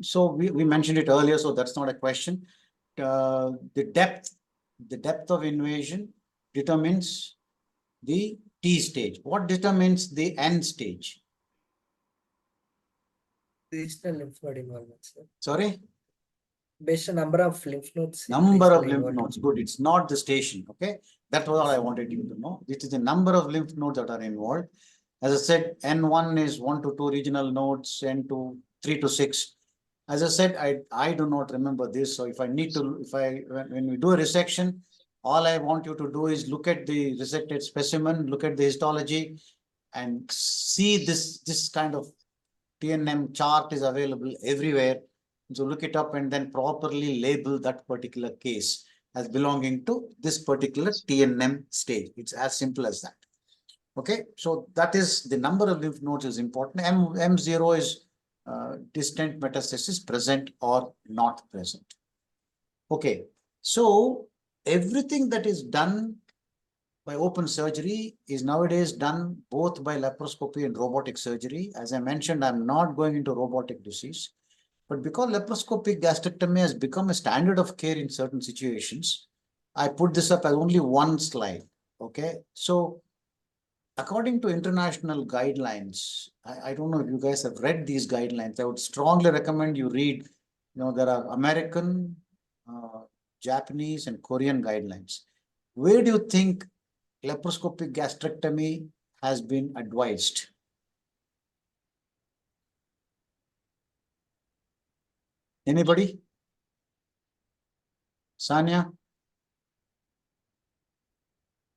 so we mentioned it earlier, so that's not a question. The depth of invasion determines the T stage. What determines the N stage? Regional lymph node involvement, sir. Sorry? Based on number of lymph nodes. in Number of regional lymph involvement. nodes. Good. It's not the station. Okay. That's what I wanted you to know. It is the number of lymph nodes that are involved. As I said, N1 is 1 to 2 regional nodes, N2, 3 to 6. As I said, I do not remember this. So if I need to, when we do a resection, all I want you to do is look at the resected specimen, look at the histology, and see this kind of TNM chart is available everywhere. So look it up and then properly label that particular case as belonging to this particular TNM stage. It's as simple as that. Okay, so that is the number of lymph nodes is important. M0 is distant metastasis present or not present. Okay, so everything that is done by open surgery is nowadays done both by laparoscopy and robotic surgery. As I mentioned, I'm not going into robotic disease, but because laparoscopic gastrectomy has become a standard of care in certain situations, I put this up as only one slide. Okay, so according to international guidelines, I don't know if you guys have read these guidelines. I would strongly recommend you read. There are American, Japanese, and Korean guidelines. Where do you think laparoscopic gastrectomy has been advised? Anybody? Sanya?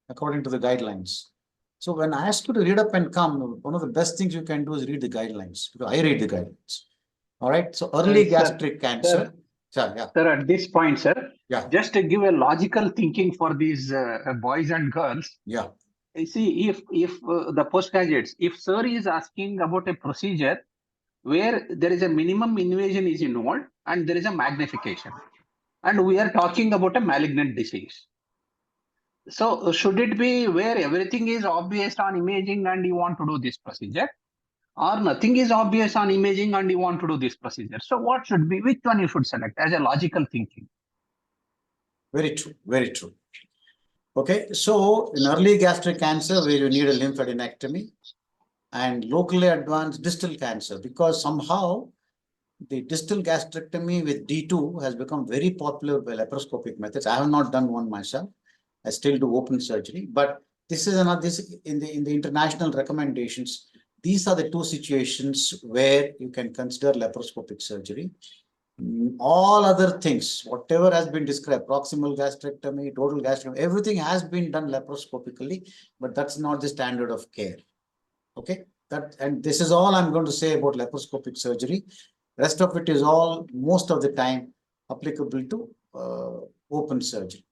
According to the guidelines. So when I ask you to read up and come, one of the best things you can do is read the guidelines, because I read the guidelines. All right. So early gastric cancer. Sir, at this point, sir, Yeah. just to give a logical thinking for these boys and girls. Yeah. You see, if the postgraduates, if sir is asking about a procedure where there is a minimum invasion is involved and there is a magnification, and we are talking about a malignant disease. So should it be where everything is obvious on imaging and you want to do this procedure, or nothing is obvious on imaging and you want to do this procedure? So what should be, which one you should select as a logical thinking? Very true. Very true. Okay. So in early gastric cancer, where you need a lymphadenectomy, and locally advanced distal cancer, because somehow the distal gastrectomy with D2 has become very popular by laparoscopic methods. I have not done one myself. I still do open surgery, but this is another, this in the international recommendations. These are the two situations where you can consider laparoscopic surgery. All other things, whatever has been described, proximal gastrectomy, total gastrectomy, everything has been done laparoscopically, but that's not the standard of care. Okay, and this is all I'm going to say about laparoscopic surgery. Rest of it is all, most of the time, applicable to open surgery.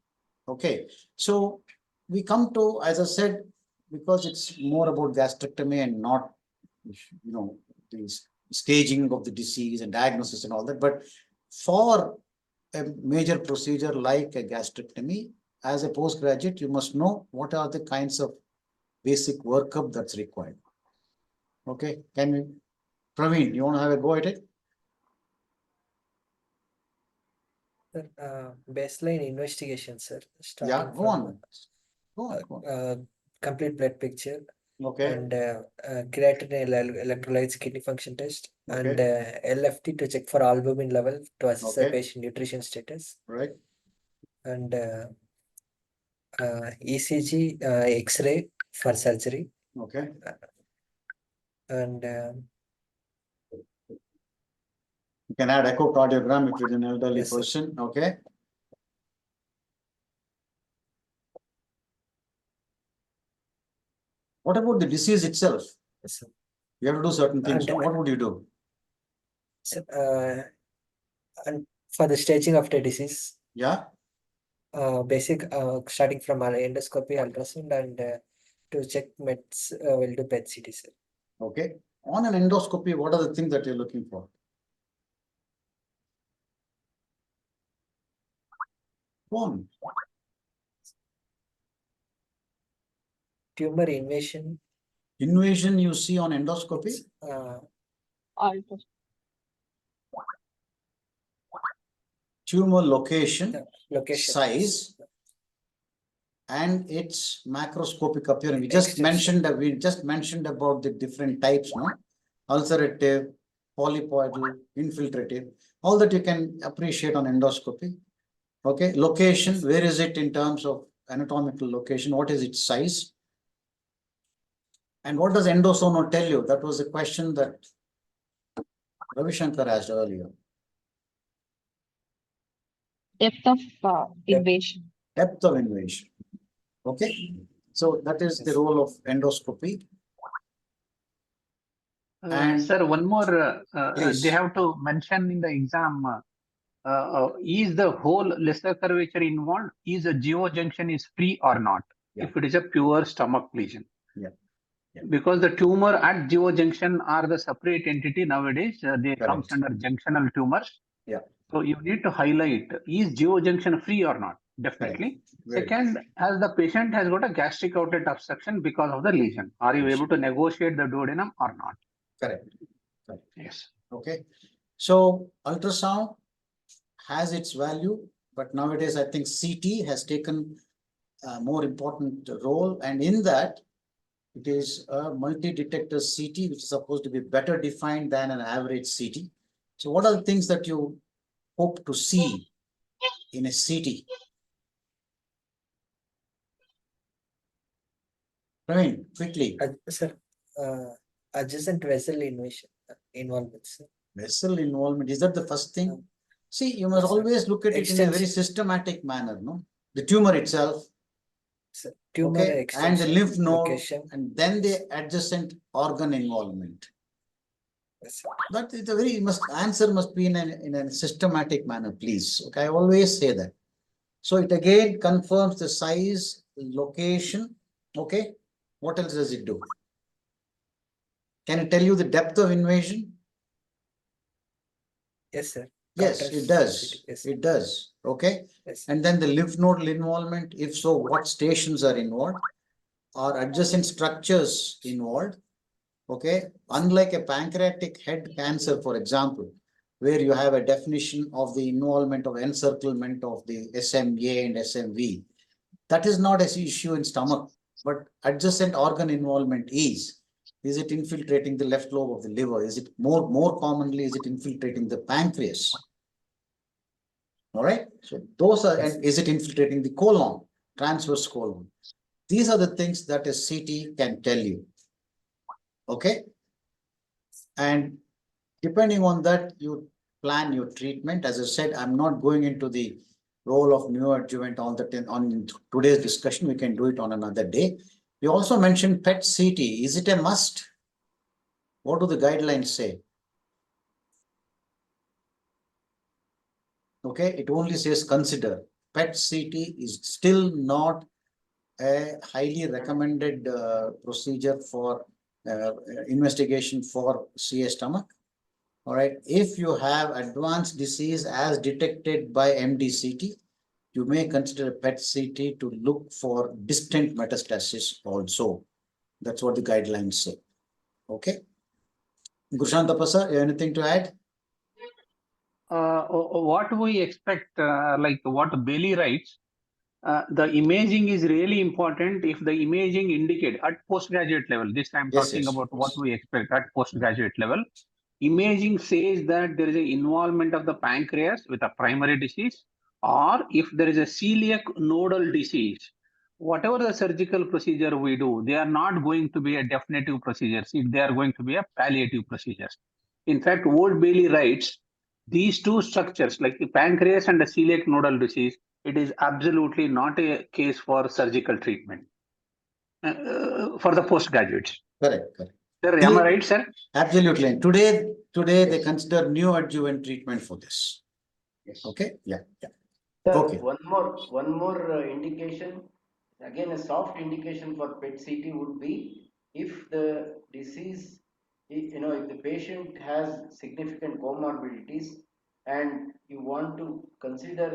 Okay, so we come to, as I said, because it's more about gastrectomy and not, the staging of the disease and diagnosis and all that. But for a major procedure like a gastrectomy, as a postgraduate, you must know what are the kinds of basic workup that's required. Okay, can we, Praveen, you want to have a go at it? Baseline investigation, sir. Yeah, go on. Complete blood picture. Okay. And creatinine electrolytes, kidney function test, and LFT to check for albumin level to assess the patient nutrition status. Right. And ECG, X-ray for surgery. Okay. And you can add echocardiogram if it's an elderly yes, person. Okay. What about the disease itself? yes, sir. You have to do certain things. And, So what would you do? And for the staging of the disease, Yeah. basic starting from endoscopy, ultrasound, and to check meds, we'll do PET CT, sir. Okay. On an endoscopy, what are the things that you're looking for? One. tumor invasion. Invasion you see on endoscopy? Ultra. Tumor location, Location. size, and its macroscopic appearance. We just Extension. mentioned about the different types, no? Ulcerative, polypoidal, infiltrative, all that you can appreciate on endoscopy. Okay, location, Yes. where is it in terms of anatomical location? What is its size? And what does endosono tell you? That was a question that Ravi Shankar asked earlier. Depth of invasion. Depth of invasion. Okay, so that is the Yes. role of endoscopy. And Sir, one more, please. they have to mention in the exam, is the whole lesser curvature involved? Is a geojunction is free or not? Yeah. If it is a pure stomach lesion. Yeah. Yeah. Because the tumor at geojunction are the separate entity nowadays, they comes Correct. under junctional tumors. Yeah. So you need to highlight, is geojunction free or not? Definitely. Very Second, as the patient has got a gastric outlet obstruction because of the lesion, are you able to negotiate the duodenum or not? correct. Correct. Yes. Okay. So ultrasound has its value, but nowadays I think CT has taken a more important role, and in that it is a multi-detector CT, which is supposed to be better defined than an average CT. So what are the things that you hope to see in a CT? Praveen, quickly. Sir, adjacent vessel involvement, sir. Vessel involvement, is that the first thing? See, you must Yes, sir. always look at it in a very Extension. systematic manner, no? The tumor itself, Sir, tumor okay, and the extension, lymph node, location. and then the adjacent organ involvement. Yes, sir. But it's a very answer must be in a systematic manner, please. Okay, I always say that. So it again confirms the size, location. Okay, what else does it do? Can it tell you the depth of invasion? Yes, sir. Yes, it does. Yes. It does. Okay. Yes. And then the lymph nodal involvement, if so, what stations are involved? Or adjacent structures involved? Okay. Unlike a pancreatic head cancer, for example, where you have a definition of the involvement of encirclement of the SMA and SMV, that is not an issue in stomach, but adjacent organ involvement is. Is it infiltrating the left lobe of the liver? Is it more commonly, is it infiltrating the pancreas? All right. So those are, and is it infiltrating the colon, transverse colon? These are the things that a CT can tell you. Okay. And depending on that, you plan your treatment. As I said, I'm not going into the role of neoadjuvant on today's discussion. We can do it on another day. We also mentioned PET CT. Is it a must? What do the guidelines say? Okay, it only says consider. PET CT is still not a highly recommended procedure for investigation for CA stomach. All right, if you have advanced disease as detected by MDCT, you may consider a PET CT to look for distant metastasis also. That's what the guidelines say. Okay. Gushantapasa, anything to add? What we expect, like what Bailey writes, the imaging is really important if the imaging indicate at postgraduate level. This I'm Yes, talking yes, about yes. what we expect at postgraduate level. Imaging says that there is an involvement of the pancreas with a primary disease, or if there is a celiac nodal disease, whatever the surgical procedure we do, they are not going to be a definitive procedures. They are going to be a palliative procedures. In fact, Old Bailey writes, these two structures like the pancreas and the celiac nodal disease, it is absolutely not a case for surgical treatment for the postgraduates. Correct, correct. Sir, am I right, sir? Absolutely. Today they Yes. consider neoadjuvant treatment for this. Yes. Okay. Yeah. Yeah. Sir, Okay. one more indication, again a soft indication for PET CT would be if the disease, if the patient has significant comorbidities and you want to consider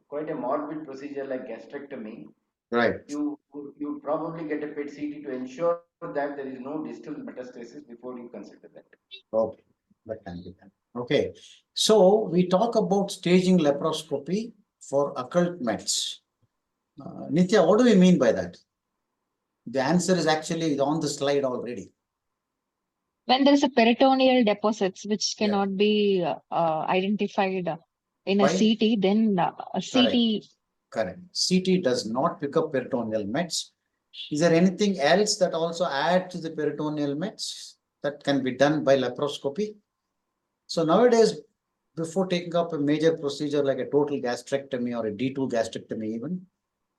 quite a morbid procedure like gastrectomy, Right. you you probably get a PET CT to ensure that there is no distal metastasis before you consider that. Okay, that can be done. Okay, so we talk about staging laparoscopy for occult mets. Nitya, what do we mean by that? The answer is actually on the slide already. When there is a peritoneal deposits which Yeah. cannot be identified in a By- CT, then a CT. Correct. CT does not pick up peritoneal mets. Is there anything else that also add to the peritoneal mets that can be done by laparoscopy? So nowadays, before taking up a major procedure like a total gastrectomy or a D2 gastrectomy even,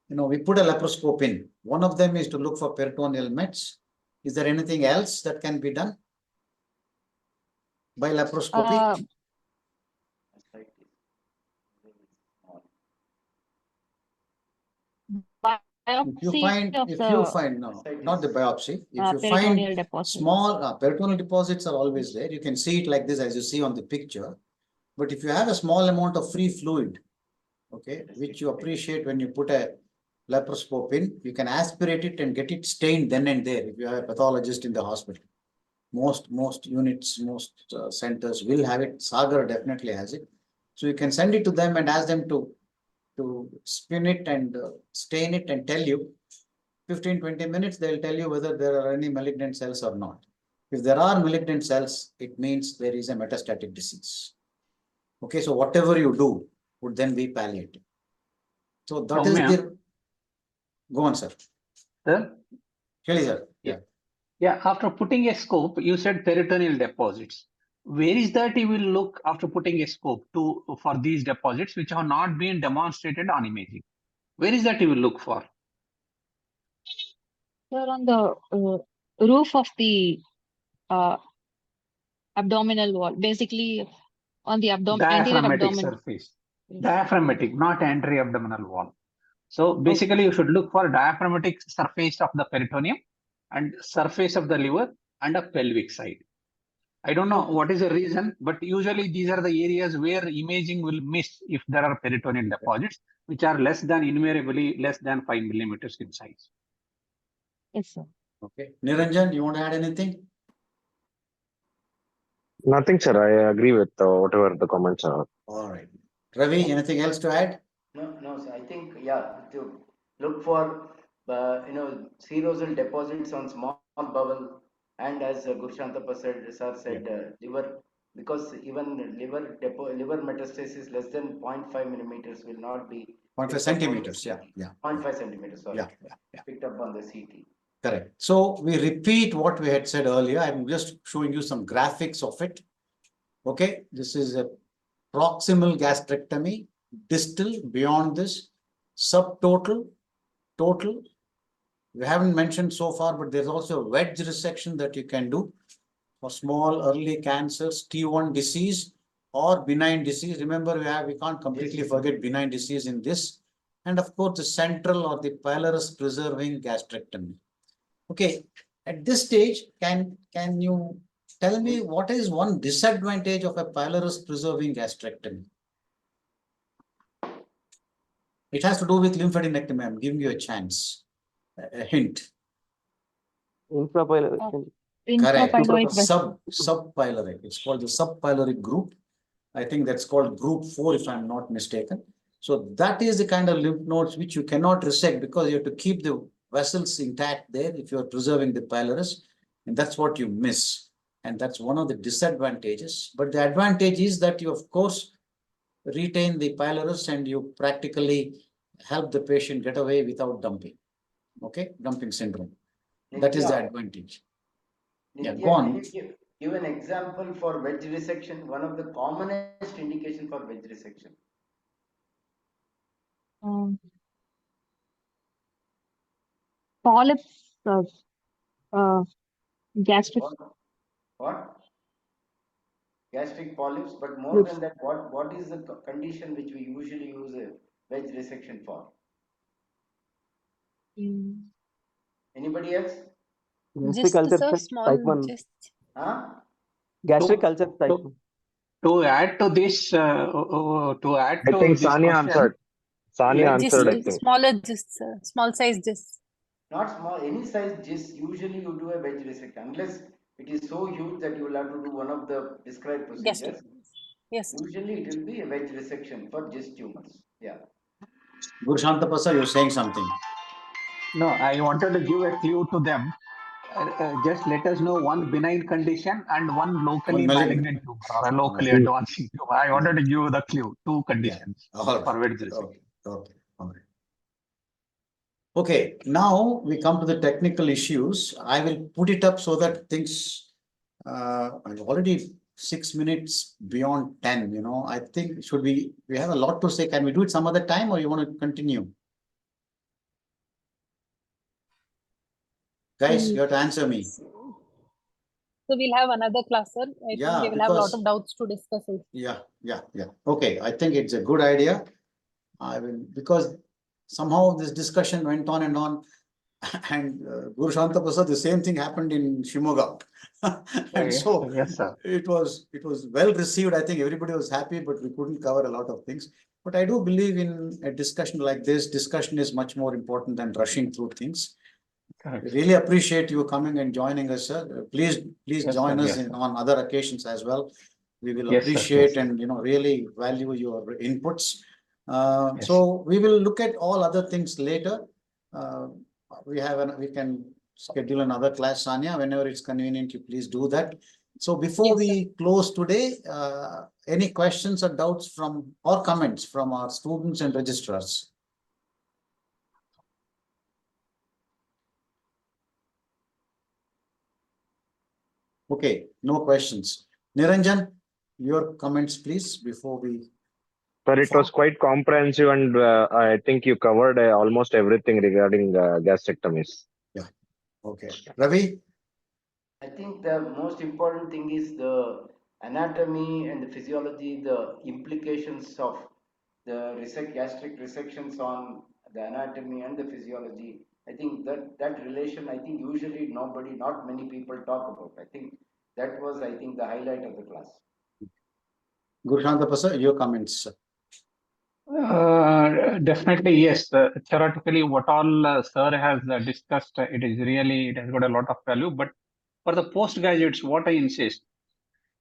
we put a laparoscope in. One of them is to look for peritoneal mets. Is there anything else that can be done by laparoscopy? If you find, no, not the biopsy, if you peritoneal find deposits. small peritoneal deposits are always there. You can see it like this as you see on the picture. But if you have a small amount of free fluid, okay, which you appreciate when you put a laparoscope in, you can aspirate it and get it stained then and there if you have a pathologist in the hospital. Most units, most centers will have it. Sagar definitely has it. So you can send it to them and ask them to spin it and stain it and tell you 15-20 minutes, they'll tell you whether there are any malignant cells or not. If there are malignant cells, it means there is a metastatic disease. Okay, so whatever you do would then be palliative. So that is the. Go on, sir. Sir? Really, sir. Yeah, after putting a scope, you said peritoneal deposits. Where is that you will look after putting a scope for these deposits which have not been demonstrated on imaging? Where is that you will look for? Sir, on the roof of the abdominal wall, basically on the anterior Diaphragmatic abdomen. surface. Diaphragmatic, not anterior abdominal wall. So basically you should look for diaphragmatic surface of the peritoneum and surface of the liver and a pelvic side. I don't know what is the reason, but usually these are the areas where imaging will miss if there are peritoneal deposits, which are invariably less than 5 millimeters in size. Yes, sir. Okay. Niranjan, you want to add anything? Nothing, sir. I agree with whatever the comments are. All right. Ravi, anything else to add? No, sir. I think, to look for, serosal deposits on small bowel, and as Guru Shantappa said, liver, because even liver metastasis less than 0.5 millimeters will not be 0.5 centimeters. Yeah. 0.5 centimeters. Sorry. Yeah. Picked up on the CT. Correct. So we repeat what we had said earlier. I'm just showing you some graphics of it. Okay. This is a proximal gastrectomy, distal, beyond this, subtotal, total. We haven't mentioned so far, but there's also a wedge resection that you can do for small early cancers, T1 disease or benign disease. Remember, we can't completely forget benign disease in this. And of course, the central or the pylorus preserving gastrectomy. Okay, at this stage, can you tell me what is one disadvantage of a pylorus preserving gastrectomy? It has to do with lymphadenectomy. I'm giving you a chance, a hint. Infrapyloric. Correct. Infrapyloric Subpyloric. It's called the subpyloric group. I think that's called group 4, if I'm not mistaken. So that is the kind of lymph nodes which you cannot resect because you have to keep the vessels intact there if you're preserving the pylorus, and that's what you miss. And that's one of the disadvantages. But the advantage is that you, of course, retain the pylorus and you practically help the patient get away without dumping. Okay, dumping syndrome. That is the advantage. Yeah, go on. Can you give an example for wedge resection? One of the commonest indication for wedge resection. Polyps, gastric. What? Gastric polyps, but more than that, what is the condition which we usually use a wedge resection for? Anybody else? Gastric ulcer Just a type small, 1. just. Gastric ulcer type 1. To add to this, to add I to think this Sania question, answered. Sania answered, I Just think. smaller, just small size, just. Not small, any size GIST, usually you do a wedge resection unless it is so huge that you will have to do one of the described procedures. Gastrectomies. Yes. Usually it will be a wedge resection for GIST tumors. Yeah. Guru Shantapasa, you're saying something. No, I wanted to give a clue to them. Just let us know one benign condition and one locally One malignant. malignant tumor or a locally Yeah. advancing tumor. I wanted to give the clue, two Yeah. conditions All for right. wedge resection. Okay. Okay. All right. Okay, now we come to the technical issues. I will put it up so that things, I'm already 6 minutes beyond 10, you know, I think we have a lot to say. Can we do it some other time or you want to continue? Guys, you have to answer me. So we'll have another class, sir. I Yeah, think they will have a lot because- of doubts to discuss it. Yeah. Okay, I think it's a good idea. I will, because somehow this discussion went on and on. And Guru Shanta Prasad, the same thing happened in Shimoga. And so Yes, sir. it was well received. I think everybody was happy, but we couldn't cover a lot of things. But I do believe in a discussion like this. Discussion is much more important than rushing through things. Correct. Really appreciate you coming and joining us, sir. Please Yes, join sir. us Yes, sir. on other occasions as well. We will Yes, sir. appreciate Yes, sir. and really value your inputs. Yes. So we will look at all other things later. We can schedule another class, Sanya, whenever it's convenient. You please do that. So before Yes, we close today, any questions or doubts from or comments from our students and registrars? Okay, no questions. Niranjan, your comments, please, before we. But it was quite comprehensive, and I think you covered almost everything regarding gastrectomies. Okay, Ravi. I think the most important thing is the anatomy and the physiology, the implications of the gastric resections on the anatomy and the physiology. I think that relation, I think usually not many people talk about. I think that was, I think, the highlight of the class. Guru Shanta Prasad, your comments. Definitely, yes. Theoretically, what all sir has discussed, it has got a lot of value. But for the postgraduates, what I insist,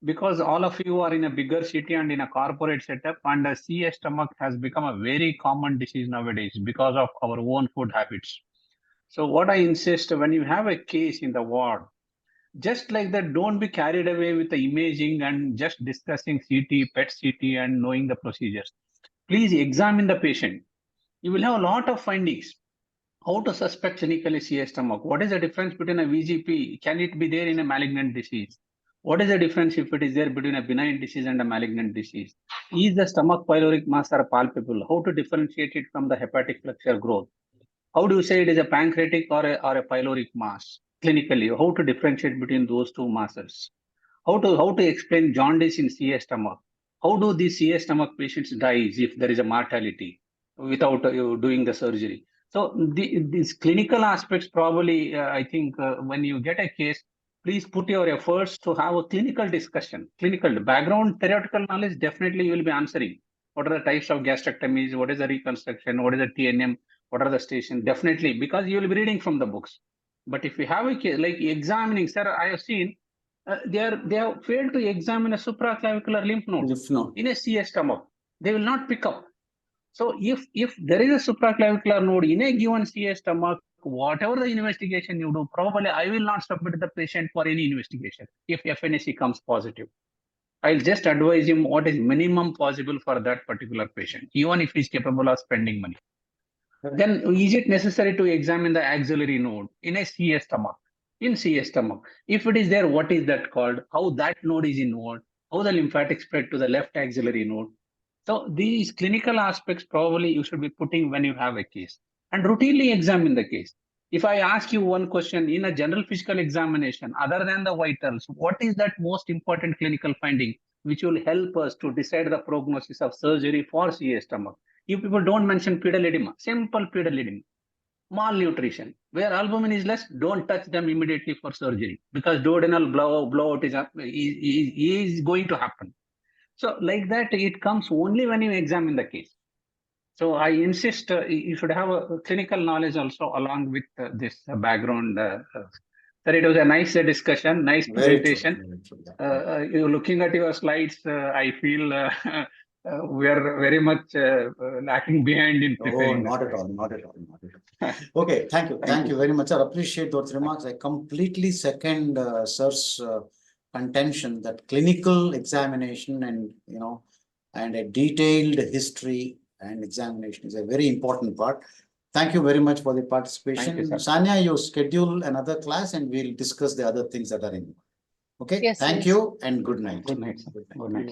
because all of you are in a bigger city and in a corporate setup, and CA stomach has become a very common disease nowadays because of our own food habits. So what I insist, when you have a case in the ward, just like that, don't be carried away with the imaging and just discussing CT, PET CT, and knowing the procedures. Please examine the patient. You will have a lot of findings. How to suspect clinically CA stomach? What is the difference between a VGP? Can it be there in a malignant disease? What is the difference if it is there between a benign disease and a malignant disease? Is the stomach pyloric mass are palpable? How to differentiate it from the hepatic flexure growth? How do you say it is a pancreatic or a pyloric mass clinically? How to differentiate between those two masses? How to explain jaundice in CA stomach? How do these CA stomach patients die if there is a mortality without doing the surgery? So these clinical aspects probably, I think when you get a case, please put your efforts to have a clinical discussion. Clinical background theoretical knowledge, definitely you will be answering. What are the types of gastrectomies? What is the reconstruction? What is the TNM? What are the stations? Definitely, because you will be reading from the books. But if you have a case, like examining, sir, I have seen they have failed to examine a supraclavicular lymph node in a CA stomach. They will not pick up. So if there is a supraclavicular node in a given CA stomach, whatever the investigation you do, probably I will not submit the patient for any investigation if FNAC comes positive. I'll just advise him what is minimum possible for that particular patient, even if he's capable of spending money. Then is it necessary to examine the axillary node in a CA stomach? In CA stomach, if it is there, what is that called? How that node is involved? How the lymphatic spread to the left axillary node? So these clinical aspects probably you should be putting when you have a case and routinely examine the case. If I ask you one question in a general physical examination, other than the vitals, what is that most important clinical finding which will help us to decide the prognosis of surgery for CA stomach? You people don't mention pedal edema, simple pedal edema. Malnutrition, where albumin is less, don't touch them immediately for surgery because duodenal blowout is going to happen. So like that, it comes only when you examine the case. So I insist you should have a clinical knowledge also along with this background. Sir, it was a nice discussion, nice Very true, presentation. very true, yeah. You looking at your slides, I feel we are very much lacking behind in Oh, preparing. not at all, not at all, not at all. Okay, thank you, thank you very much, sir. Appreciate those remarks. I completely second sir's contention that clinical examination and and a detailed history and examination is a very important part. Thank you very much for the participation. Thank you, sir. Sanya, you schedule another class and we'll discuss the other things that are in. Okay, Yes, thank yes. you and good night. Good night, sir. Good night.